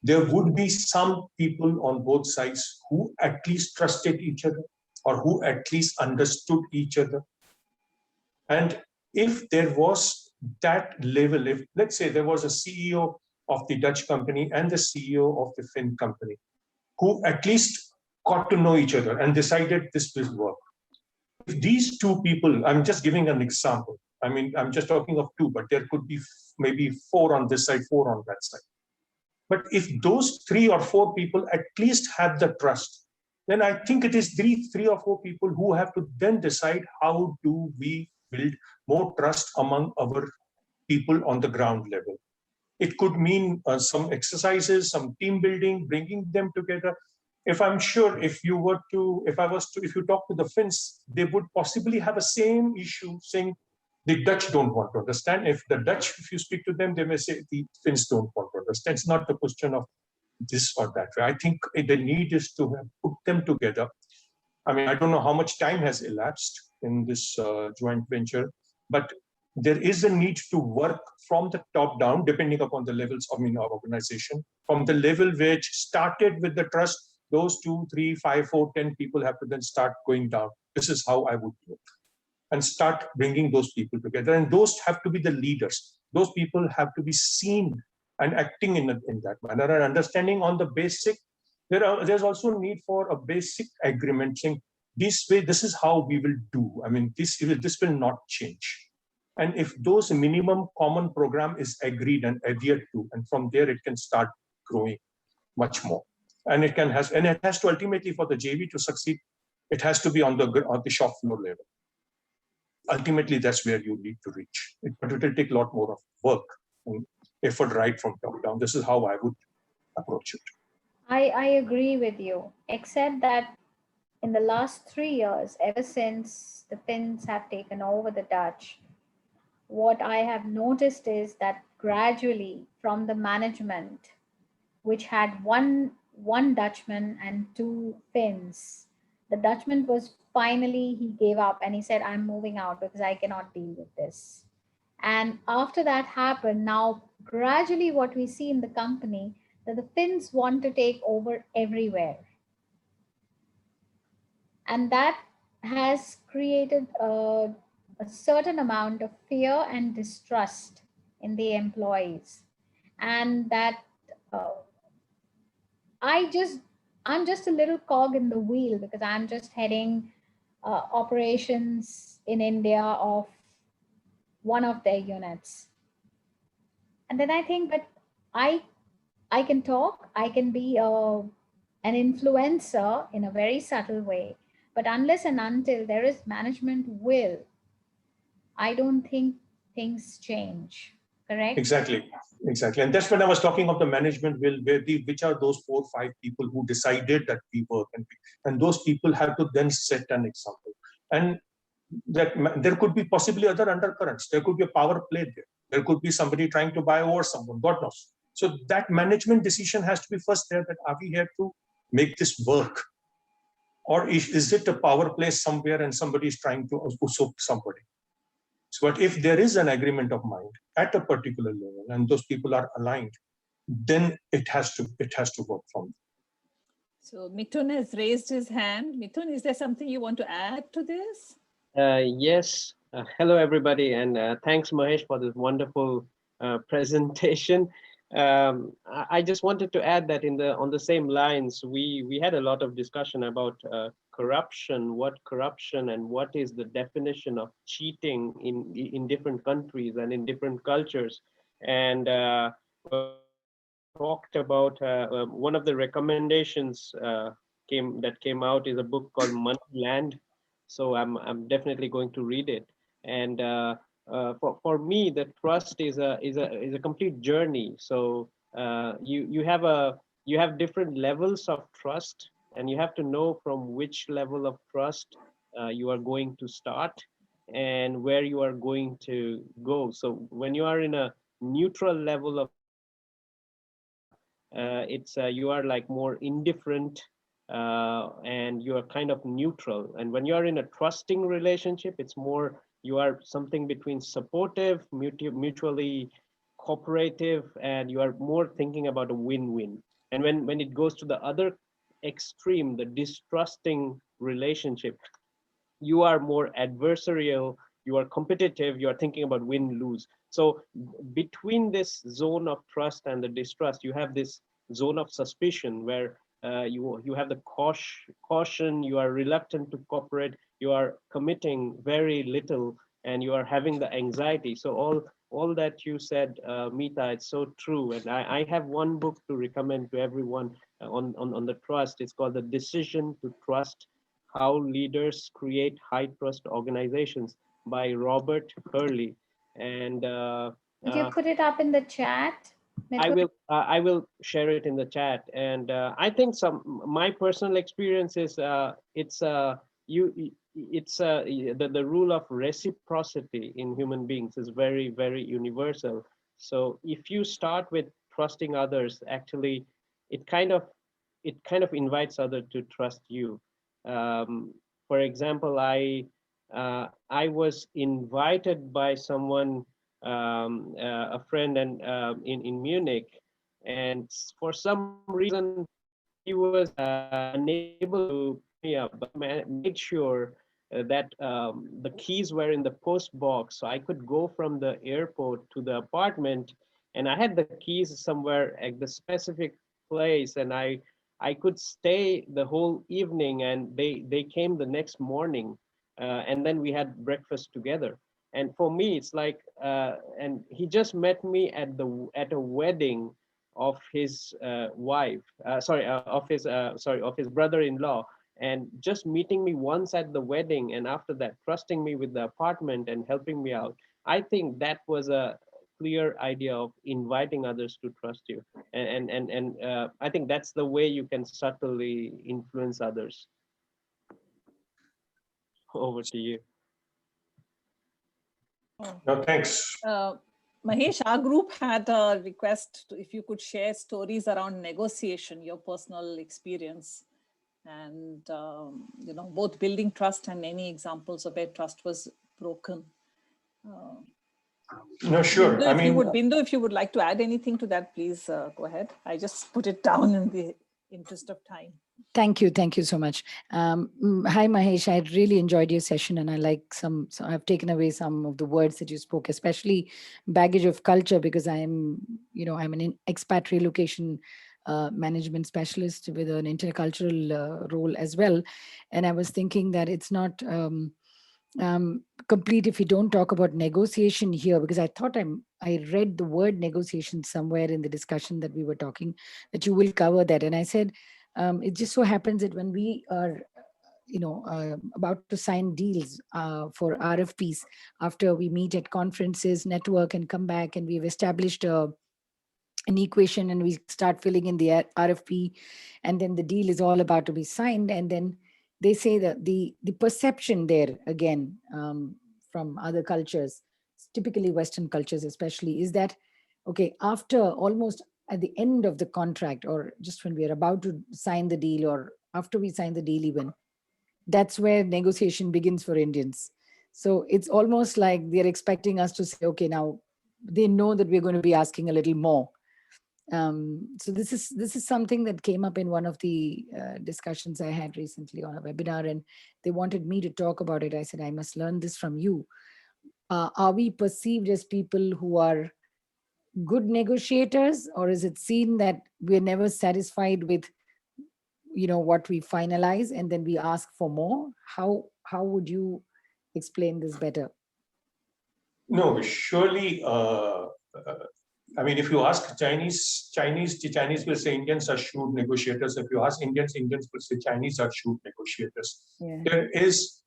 there would be some people on both sides who at least trusted each other or who at least understood each other. And if there was that level, if let's say there was a CEO of the Dutch company and the CEO of the Finn company who at least got to know each other and decided this will work. If these two people, I'm just giving an example. I mean, I'm just talking of two, but there could be maybe four on this side, four on that side. But if those three or four people at least had the trust, then I think it is three or four people who have to then decide how do we build more trust among our people on the ground level. It could mean some exercises, some team building, bringing them together. If I'm sure, if you talk to the Finns, they would possibly have a same issue saying the Dutch don't want to understand. If the Dutch, if you speak to them, they may say the Finns don't want to understand. It's not the question of this or that. I think the need is to put them together. I mean, I don't know how much time has elapsed in this joint venture, but there is a need to work from the top down, depending upon the levels of our organization. From the level which started with the trust, those 2, 3, 5, 4, 10 people have to then start going down. This is how I would do it. And start bringing those people together. And those have to be the leaders. Those people have to be seen and acting in that manner and understanding on the basic. There's also a need for a basic agreement saying, this way, this is how we will do. I mean, this will not change. And if those minimum common program is agreed and adhered to, and from there it can start growing much more. And it has to ultimately, for the JV to succeed, it has to be on the shop floor level. Ultimately, that's where you need to reach. But it will take a lot more of work and effort right from top down. This is how I would approach it. I agree with you, except that in the last 3 years, ever since the Finns have taken over the Dutch, what I have noticed is that gradually from the management, which had one Dutchman and 2 Finns, the Dutchman was finally, he gave up and he said, I'm moving out because I cannot deal with this. And after that happened, now gradually what we see in the company, that the Finns want to take over everywhere. And that has created a certain amount of fear and distrust in the employees. And that I'm just a little cog in the wheel because I'm just heading operations in India of one of their units. And then I think, but I can talk, I can be an influencer in a very subtle way, but unless and until there is management will, I don't think things change correct? Exactly. And that's when I was talking of the management will, which are those 4 or 5 people who decided that we work, and those people have to then set an example. And that there could be possibly other undercurrents. There could be a power play there. There could be somebody trying to buy over someone, God knows. So that management decision has to be first there, that are we here to make this work? Or is it a power play somewhere and somebody is trying to usurp somebody? So, but if there is an agreement of mind at a particular level and those people are aligned, then it has to work from there. So Mithun has raised his hand. Mithun, is there something you want to add to this? Yes. Hello, everybody, and thanks, Mahesh, for this wonderful presentation. I just wanted to add that on the same lines, we had a lot of discussion about corruption, and what is the definition of cheating in different countries and in different cultures, and talked about one of the recommendations that came out is a book called Money Land. So I'm definitely going to read it. And for me, the trust is a complete journey. So you have different levels of trust, and you have to know from which level of trust you are going to start and where you are going to go. So when you are in a neutral level of it's you are like more indifferent, and you are kind of neutral. And when you are in a trusting relationship, it's more you are something between supportive, mutually cooperative, and you are more thinking about a win-win. And when it goes to the other extreme, the distrusting relationship, you are more adversarial, you are competitive, you are thinking about win-lose. So between this zone of trust and the distrust, you have this zone of suspicion where you have the caution, you are reluctant to cooperate, you are committing very little, and you are having the anxiety. So all that you said, Mita, it's so true. And I have one book to recommend to everyone on the trust. It's called The Decision to Trust: How Leaders Create High Trust Organizations by Robert Hurley. And Could you put it up in the chat? I will share it in the chat. And I think my personal experience is the rule of reciprocity in human beings is very, very universal. So if you start with trusting others, actually it kind of invites others to trust you. For example, I was invited by someone, a friend, and in Munich, and for some reason he was unable to pick me up, but made sure that the keys were in the post box, so I could go from the airport to the apartment, and I had the keys somewhere at the specific place, and I could stay the whole evening, and they came the next morning, and then we had breakfast together. And for me, it's like, and he just met me at a wedding of his wife, of his brother-in-law, and just meeting me once at the wedding, and after that, trusting me with the apartment and helping me out. I think that was a clear idea of inviting others to trust you, and I think that's the way you can subtly influence others. Over to you. No, thanks. Mahesh, our group had a request if you could share stories around negotiation, your personal experience, and both building trust and any examples of where trust was broken. No, sure. Bindu, if you would like to add anything to that, please go ahead. I just put it down in the interest of time. Thank you so much. Hi, Mahesh. I really enjoyed your session, and I like so I've taken away some of the words that you spoke, especially baggage of culture, because I'm an expat relocation management specialist with an intercultural role as well, and I was thinking that it's not complete if we don't talk about negotiation here, because I thought I read the word negotiation somewhere in the discussion that we were talking, that you will cover that, and I said. It just so happens that when we are, about to sign deals for RFPs after we meet at conferences, network, and come back, and we've established an equation, and we start filling in the RFP, and then the deal is all about to be signed, and then they say that the perception there again from other cultures, typically Western cultures especially, is that okay, after almost at the end of the contract, or just when we are about to sign the deal, or after we sign the deal even, that's where negotiation begins for Indians. So it's almost like they're expecting us to say, okay, now they know that we're going to be asking a little more. So this is something that came up in one of the discussions I had recently on a webinar, and they wanted me to talk about it. I said, I must learn this from you. Are we perceived as people who are good negotiators, or is it seen that we're never satisfied with what we finalize and then we ask for more? How would you explain this better? No, surely. I mean, if you ask Chinese, the Chinese will say Indians are shrewd negotiators. If you ask Indians will say Chinese are shrewd negotiators. Yeah. There is,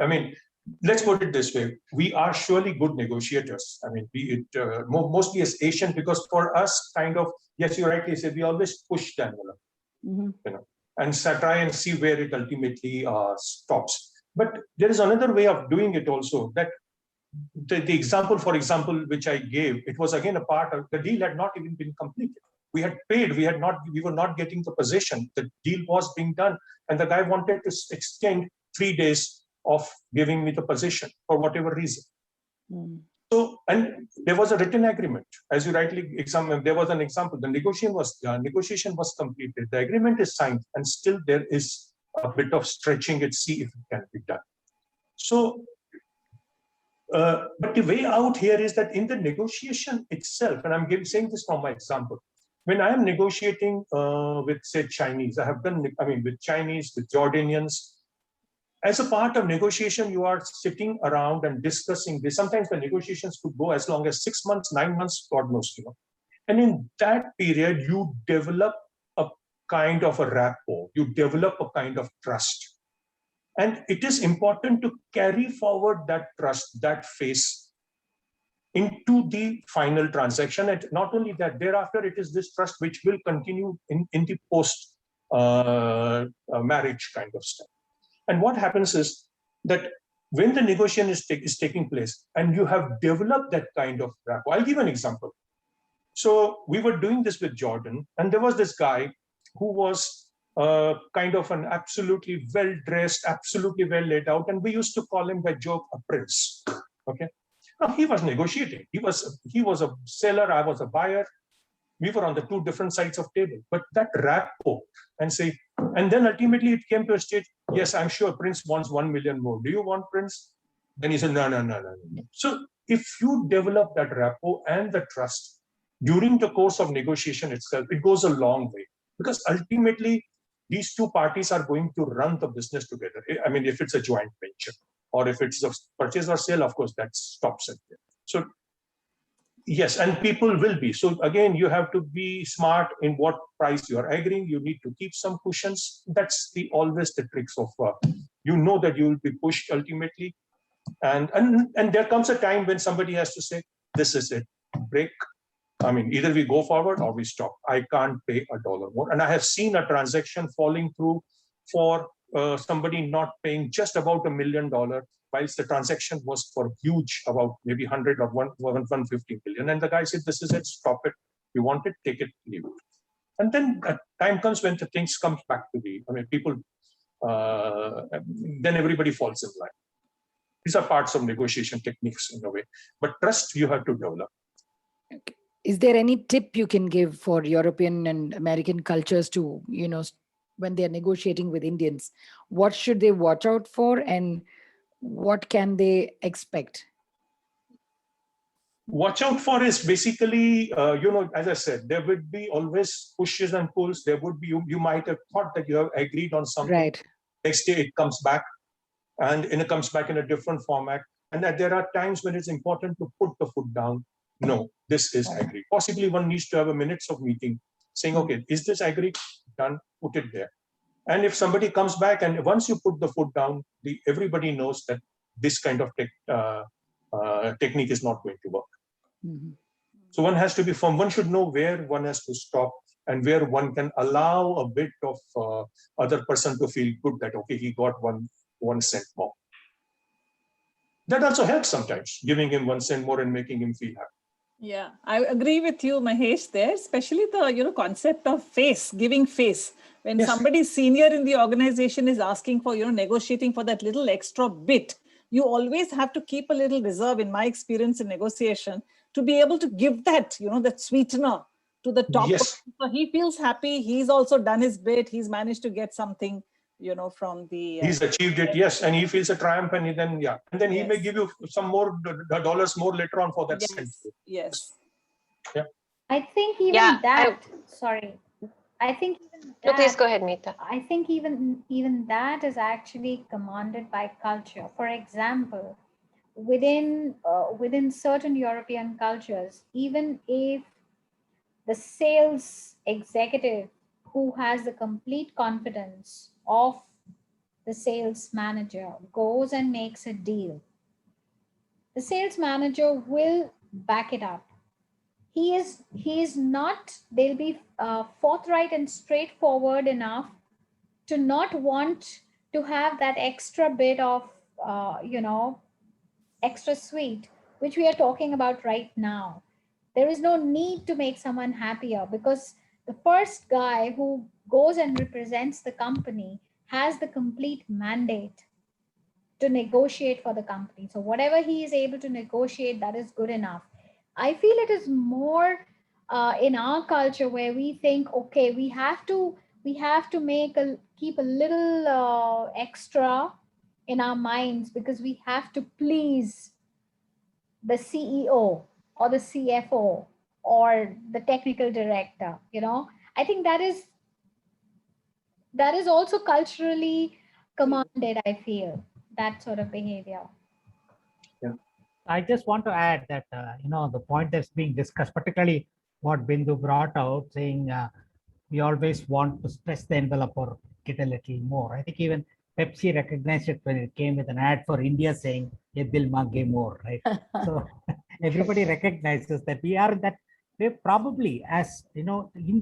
I mean, let's put it this way: we are surely good negotiators. I mean, be it mostly as Asian, because for us, kind of, yes, you rightly said, we always push the envelope, and try and see where it ultimately stops. But there is another way of doing it also. That the example, for example, which I gave, it was again a part of the deal had not even been completed. We had paid, we were not getting the possession. The deal was being done, and the guy wanted to extend 3 days of giving me the possession for whatever reason. So, and there was a written agreement, as you rightly examined. There was an example. The negotiation was done, negotiation was completed, the agreement is signed, and still there is a bit of stretching it, see if it can be done. So, but the way out here is that in the negotiation itself, and I'm saying this from my example, when I am negotiating with, say, Chinese, with Chinese, with Jordanians, as a part of negotiation, you are sitting around and discussing this. Sometimes the negotiations could go as long as 6 months, 9 months, God knows, And in that period, you develop a kind of a rapport, you develop a kind of trust. And it is important to carry forward that trust, that faith, into the final transaction. And not only that, thereafter, it is this trust which will continue in the post marriage kind of stuff. And what happens is that when the negotiation is taking place and you have developed that kind of rapport, I'll give an example. So we were doing this with Jordan, and there was this guy who was kind of an absolutely well-dressed, absolutely well laid out, and we used to call him by joke a prince. Okay, now he was negotiating. He was a seller. I was a buyer. We were on the two different sides of table. But that rapport and then ultimately it came to a stage. Yes, I'm sure Prince wants 1 million more. Do you want Prince? Then he said no. So if you develop that rapport and the trust during the course of negotiation itself, it goes a long way, because ultimately these two parties are going to run the business together. I mean, if it's a joint venture, or if it's a purchase or sale, of course, that stops it there. So yes, and people will be. So again, you have to be smart in what price you are agreeing. You need to keep some cushions. That's always the tricks of, that you will be pushed ultimately. And there comes a time when somebody has to say, this is it, break. I mean, either we go forward or we stop. I can't pay $1 more. And I have seen a transaction falling through for somebody not paying just about $1 million, whilst the transaction was for huge, about maybe 100 or 150 million. And the guy said, this is it, stop it. You want it, take it, leave it. And then time comes when the things comes back to people, then everybody falls in line. These are parts of negotiation techniques in a way. But trust you have to develop. Okay. Is there any tip you can give for European and American cultures to, when they're negotiating with Indians, what should they watch out for and what can they expect? Watch out for is basically, as I said, there would be always pushes and pulls. There would be, you might have thought that you have agreed on something. Right. Next day it comes back, and it comes back in a different format. And that there are times when it's important to put the foot down. No, this is agreed. Possibly one needs to have a minutes of meeting saying, okay, is this agreed? Done, put it there. And if somebody comes back, and once you put the foot down, everybody knows that this kind of technique is not going to work. Mhm. So one has to be firm. One should know where one has to stop and where one can allow a bit of other person to feel good that, okay, he got 1 cent more. That also helps sometimes, giving him 1 cent more and making him feel happy. Yeah, I agree with you, Mahesh, there, especially the concept of face, giving face. When Yes. somebody senior in the organization is asking for, negotiating for that little extra bit, you always have to keep a little reserve, in my experience in negotiation, to be able to give that, that sweetener to the top. Yes. So he feels happy. He's also done his bit. He's managed to get something, from the... He's achieved it, yes, and he feels a triumph, and then he may Yes. give you some more dollars more later on for that cent. Yes. Yeah. I think even Yeah, that, sorry, I think even No, please that, go ahead, Meeta. I think even that is actually commanded by culture. For example, within certain European cultures, even if the sales executive who has the complete confidence of the sales manager goes and makes a deal, the sales manager will back it up. He is not, they'll be forthright and straightforward enough to not want to have that extra bit of extra sweet, which we are talking about right now. There is no need to make someone happier, because the first guy who goes and represents the company has the complete mandate to negotiate for the company. So whatever he is able to negotiate, that is good enough. I feel it is more in our culture where we think, okay, we have to keep a little extra in our minds, because we have to please the CEO or the CFO or the technical director. I think that is also culturally commanded, I feel, that sort of behavior. I just want to add that, the point that's being discussed, particularly what Bindu brought out, saying we always want to stress the envelope or get a little more. I think even Pepsi recognized it when it came with an ad for India saying, "Ye dil mange more," right? So everybody recognizes that we are that way. Probably, as in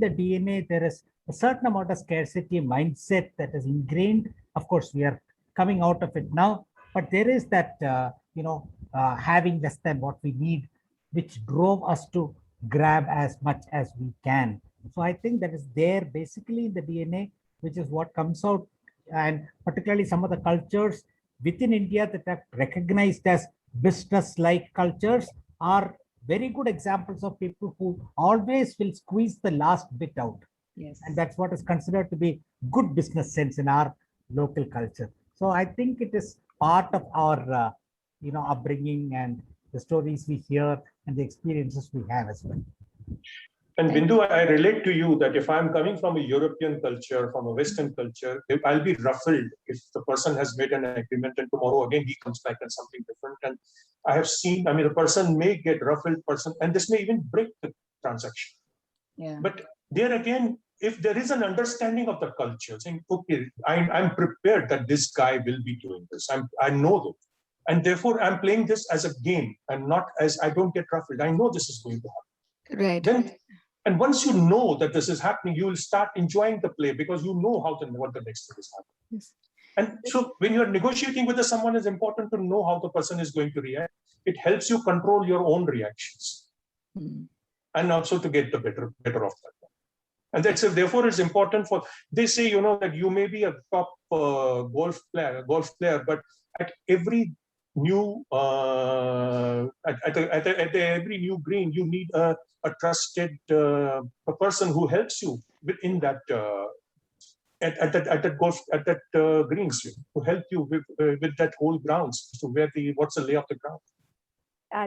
the DNA, there is a certain amount of scarcity mindset that is ingrained. Of course, we are coming out of it now, but there is that, having less than what we need, which drove us to grab as much as we can. So I think that is there basically in the DNA, which is what comes out, and particularly some of the cultures within India that are recognized as business-like cultures are very good examples of people who always will squeeze the last bit out. Yes. And that's what is considered to be good business sense in our local culture. So I think it is part of our upbringing and the stories we hear and the experiences we have as well. And Bindu, I relate to you that if I'm coming from a European culture, from a Western culture, I'll be ruffled if the person has made an agreement and tomorrow again he comes back and something different. And I have seen, the person may get ruffled, and this may even break the transaction. Yeah. But there again, if there is an understanding of the culture, saying, okay, I'm prepared that this guy will be doing this. I know that. And therefore, I'm playing this as a game and not as I don't get ruffled. I know this is going to happen. Right. And once you know that this is happening, you will start enjoying the play because you know what the next thing is happening. Yes. And so when you're negotiating with someone, it's important to know how the person is going to react. It helps you control your own reactions. And also to get the better of that. And therefore it's important they say, that you may be a top golf player, but at every new at every new green, you need a trusted a person who helps you within that at that green swing, to help you with that whole grounds, so what's the lay of the ground.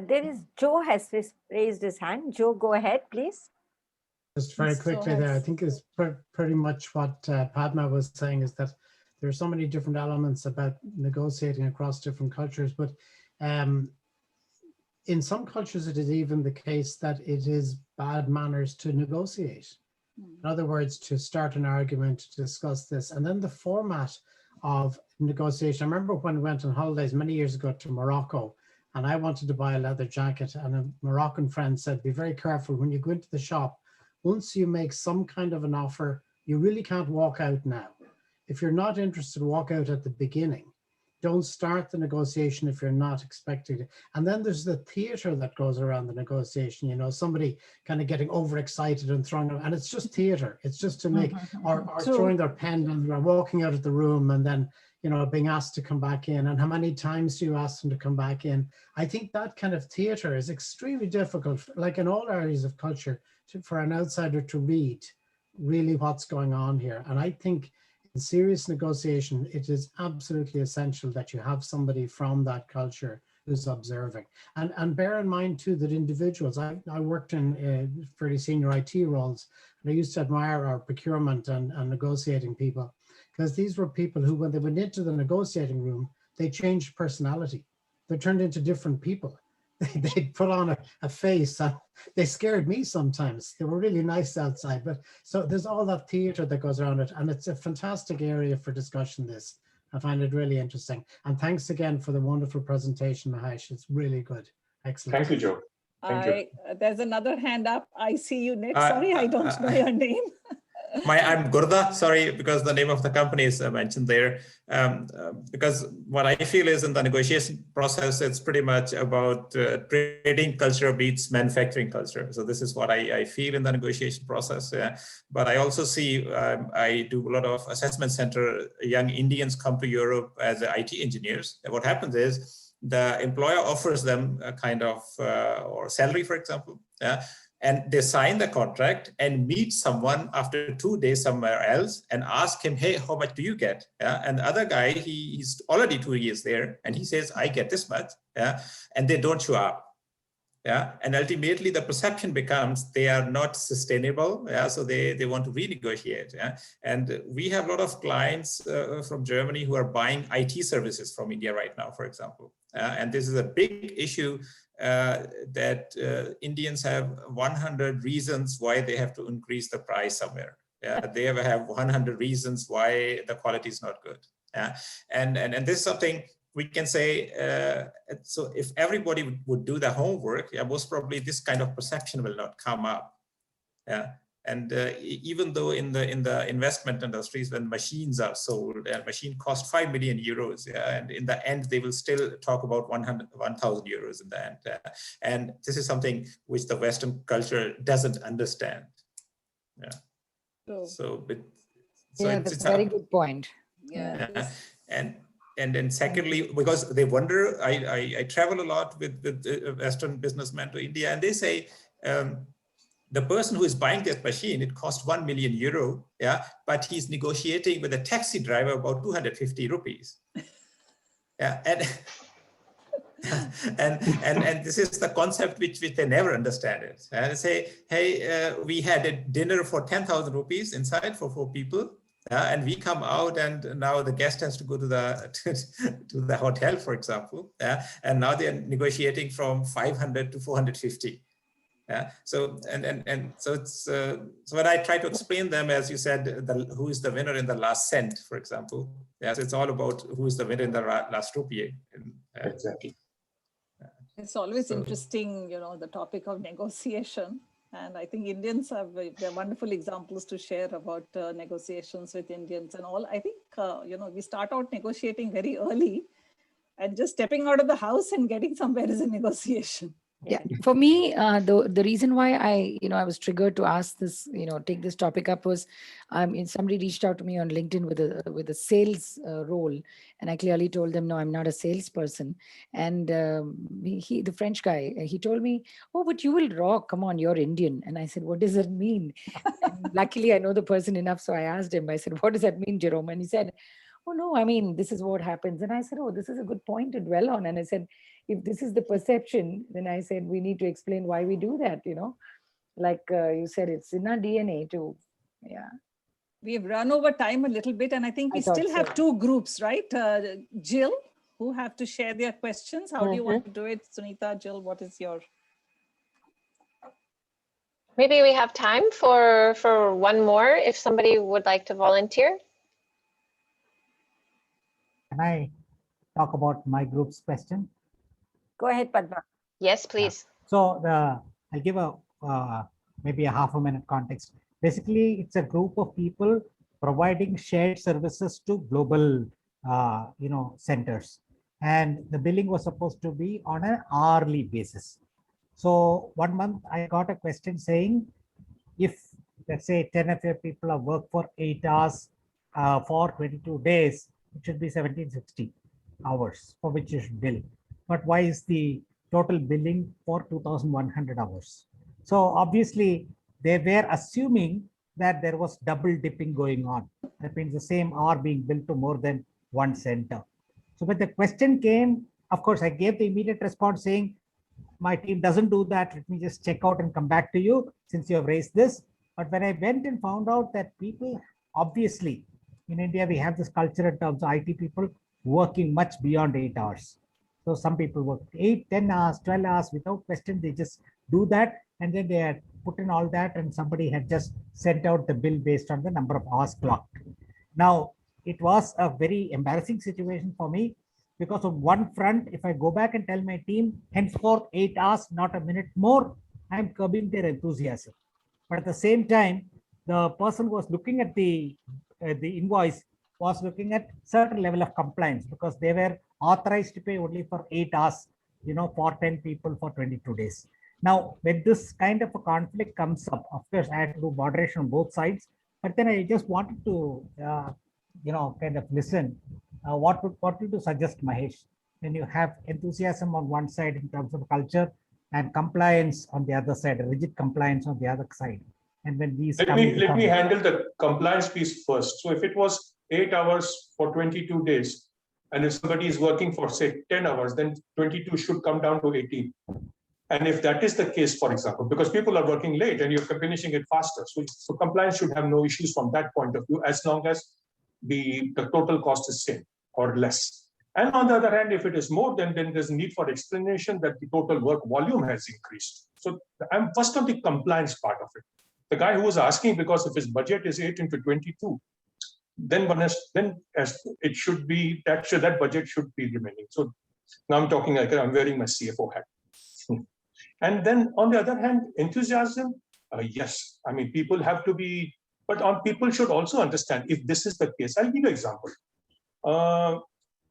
There is Joe has raised his hand. Joe, go ahead, please. Just very quickly there, I think is pretty much what Padma was saying, is that there are so many different elements about negotiating across different cultures, but in some cultures it is even the case that it is bad manners to negotiate. In other words, to start an argument, to discuss this. And then the format of negotiation. I remember when we went on holidays many years ago to Morocco, and I wanted to buy a leather jacket, and a Moroccan friend said, be very careful when you go into the shop. Once you make some kind of an offer, you really can't walk out now. If you're not interested, walk out at the beginning. Don't start the negotiation if you're not expecting it. And then there's the theater that goes around the negotiation, you know, somebody kind of getting overexcited and throwing, and it's just theater. It's just to make, or throwing their pen and or walking out of the room and then, you know, being asked to come back in. And how many times do you ask them to come back in? I think that kind of theater is extremely difficult, like in all areas of culture, for an outsider to read really what's going on here. And I think in serious negotiation, it is absolutely essential that you have somebody from that culture who's observing. And bear in mind too that individuals, I worked in fairly senior IT roles, and I used to admire our procurement and negotiating people, because these were people who, when they went into the negotiating room, they changed personality. They turned into different people. They'd put on a face. They scared me sometimes. They were really nice outside, but so there's all that theater that goes around it, and it's a fantastic area for discussion. This, I find it really interesting. And thanks again for the wonderful presentation, Mahesh. It's really good. Excellent. Thank you, Joe. Thank you. There's another hand up. I see you next. Sorry, I don't know your name. I'm Gurda, sorry, because the name of the company is mentioned there. Because what I feel is in the negotiation process, it's pretty much about trading culture beats manufacturing culture. So this is what I feel in the negotiation process. But I also see, I do a lot of assessment center, young Indians come to Europe as IT engineers. And what happens is the employer offers them a kind of, or salary, for example. And they sign the contract and meet someone after 2 days somewhere else and ask him, hey, how much do you get? And the other guy, he's already 2 years there and he says, I get this much. And they don't show up. And ultimately the perception becomes they are not sustainable. So they want to renegotiate. And we have a lot of clients from Germany who are buying IT services from India right now, for example. And this is a big issue that Indians have 100 reasons why they have to increase the price somewhere. They have 100 reasons why the quality is not good. And this is something we can say, so if everybody would do the homework, most probably this kind of perception will not come up. And even though in the investment industries, when machines are sold, a machine costs 5 million euros, and in the end, they will still talk about 1,000 euros in the end. And this is something which the Western culture doesn't understand. So it's a very good point. And then secondly, because they wonder, I travel a lot with Western businessmen to India, and they say, the person who is buying this machine, it costs 1 million euro, but he's negotiating with a taxi driver about 250 rupees. And this is the concept which they never understand it. And they say, hey, we had a dinner for 10,000 rupees inside for 4 people. And we come out and now the guest has to go to the hotel, for example. And now they're negotiating from 500 to 450. So so it's so when I try to explain them, as you said, who is the winner in the last cent, for example. So it's all about who is the winner in the last rupee. Exactly. It's always interesting, you know, the topic of negotiation. And I think Indians have they're wonderful examples to share about negotiations with Indians and all. I think, you know, we start out negotiating very early, and just stepping out of the house and getting somewhere is a negotiation. Yeah, for me, the reason why I was triggered to ask this, take this topic up was, somebody reached out to me on LinkedIn with a sales role, and I clearly told them, no, I'm not a salesperson. And the French guy, he told me, oh, but you will rock. Come on, you're Indian. And I said, what does that mean? And luckily, I know the person enough, so I asked him. I said, what does that mean, Jerome? And he said, oh no, I mean, this is what happens. And I said, oh, this is a good point to dwell on. And I said, if this is the perception, then I said, we need to explain why we do that, like you said, it's in our DNA too. We've run over time a little bit, and I think we still have 2 groups, right? Jill, who have to share their questions. How do you want to do it? Sunita, Jill, what is your... Maybe we have time for one more if somebody would like to volunteer. Can I talk about my group's question? Go ahead, Padma. Yes, please. So I'll give a maybe a half a minute context. Basically, it's a group of people providing shared services to global centers, and the billing was supposed to be on an hourly basis. So 1 month I got a question saying, if let's say 10 of your people have worked for 8 hours for 22 days, it should be 1760 hours for which you should bill. But why is the total billing for 2,100 hours? So obviously they were assuming that there was double dipping going on. That means the same hour being billed to more than one center. So when the question came, of course, I gave the immediate response saying, my team doesn't do that. Let me just check out and come back to you since you have raised this. But when I went and found out that people, obviously, in India, we have this culture in terms of IT people working much beyond 8 hours. So some people work 8, 10 hours, 12 hours without question. They just do that. And then they had put in all that and somebody had just sent out the bill based on the number of hours clocked. Now, it was a very embarrassing situation for me, because on one front, if I go back and tell my team, henceforth 8 hours, not a minute more, I'm curbing their enthusiasm. But at the same time, the person who was looking at the invoice was looking at certain level of compliance, because they were authorized to pay only for 8 hours, for 10 people for 22 days. Now, when this kind of a conflict comes up, of course, I had to do moderation on both sides, but then I just wanted to, kind of listen. What would you suggest, Mahesh, when you have enthusiasm on one side in terms of culture and compliance on the other side, rigid compliance on the other side? And when these let me handle the compliance piece first. So if it was 8 hours for 22 days, and if somebody is working for say 10 hours, then 22 should come down to 18. And if that is the case, for example, because people are working late and you're finishing it faster, so compliance should have no issues from that point of view, as long as the total cost is same or less. And on the other hand, if it is more, then there's a need for explanation that the total work volume has increased. So I'm first on the compliance part of it. The guy who was asking, because if his budget is 8 into 22, then it should be that budget should be remaining. So now I'm talking like I'm wearing my CFO hat. And then on the other hand, enthusiasm, yes. I mean, people have to be, but people should also understand if this is the case. I'll give you an example.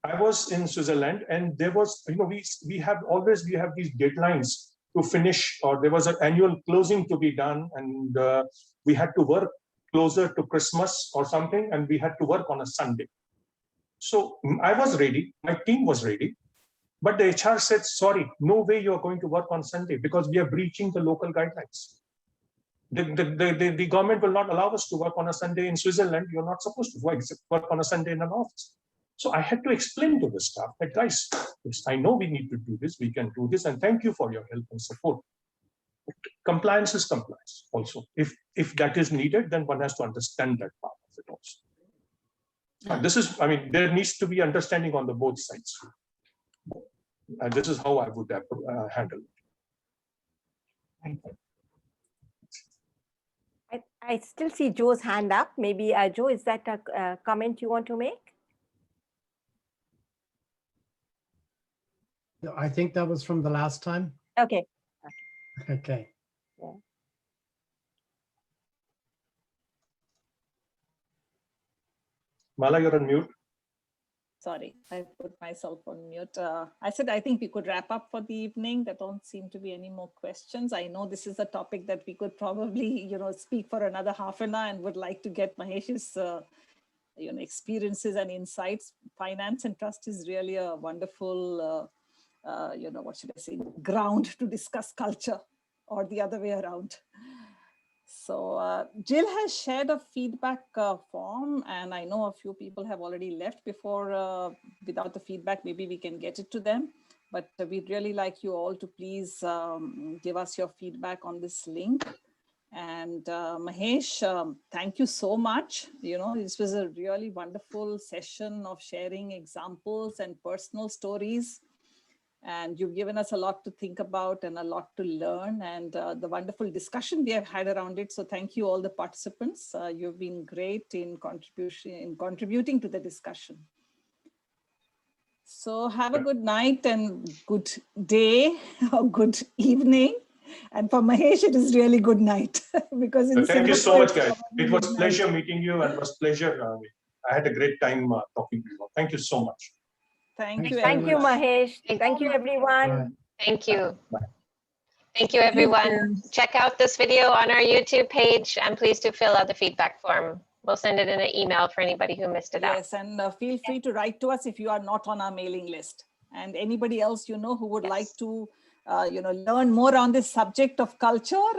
I was in Switzerland, and there was, we have these deadlines to finish, or there was an annual closing to be done, and we had to work closer to Christmas or something, and we had to work on a Sunday. So I was ready, my team was ready, but the HR said, sorry, no way you're going to work on Sunday because we are breaching the local guidelines. The government will not allow us to work on a Sunday in Switzerland. You're not supposed to work on a Sunday in an office. So I had to explain to the staff that, guys, I know we need to do this, we can do this, and thank you for your help and support. But compliance is compliance also. If that is needed, then one has to understand that part of it also. There needs to be understanding on the both sides. And this is how I would handle it. Thank you. I still see Joe's hand up. Maybe Joe, is that a comment you want to make? I think that was from the last time. Okay. Okay. Yeah. Mala, you're on mute. Sorry, I put myself on mute. I said, I think we could wrap up for the evening. There don't seem to be any more questions. I know this is a topic that we could probably, speak for another half an hour, and would like to get Mahesh's, experiences and insights. Finance and trust is really a wonderful, what should I say, ground to discuss culture, or the other way around. So Jill has shared a feedback form, and I know a few people have already left before, without the feedback. Maybe we can get it to them, but we'd really like you all to please give us your feedback on this link. And Mahesh, thank you so much. This was a really wonderful session of sharing examples and personal stories. And you've given us a lot to think about and a lot to learn, and the wonderful discussion we have had around it. So thank you all the participants. You've been great in contributing to the discussion. So have a good night and good day or good evening. And for Mahesh, it is really good night because in Thank you so Singapore, much, guys. It was pleasure meeting you, and it was pleasure. I had a great time talking to you. Thank you so much. Thank you. Thank you, Mahesh. Thank you, everyone. Thank you. Bye. Thank you, everyone. Check out this video on our YouTube page, and please do fill out the feedback form. We'll send it in an email for anybody who missed it out. Yes, and feel free to write to us if you are not on our mailing list. And anybody else you know who would like to learn more on this subject of culture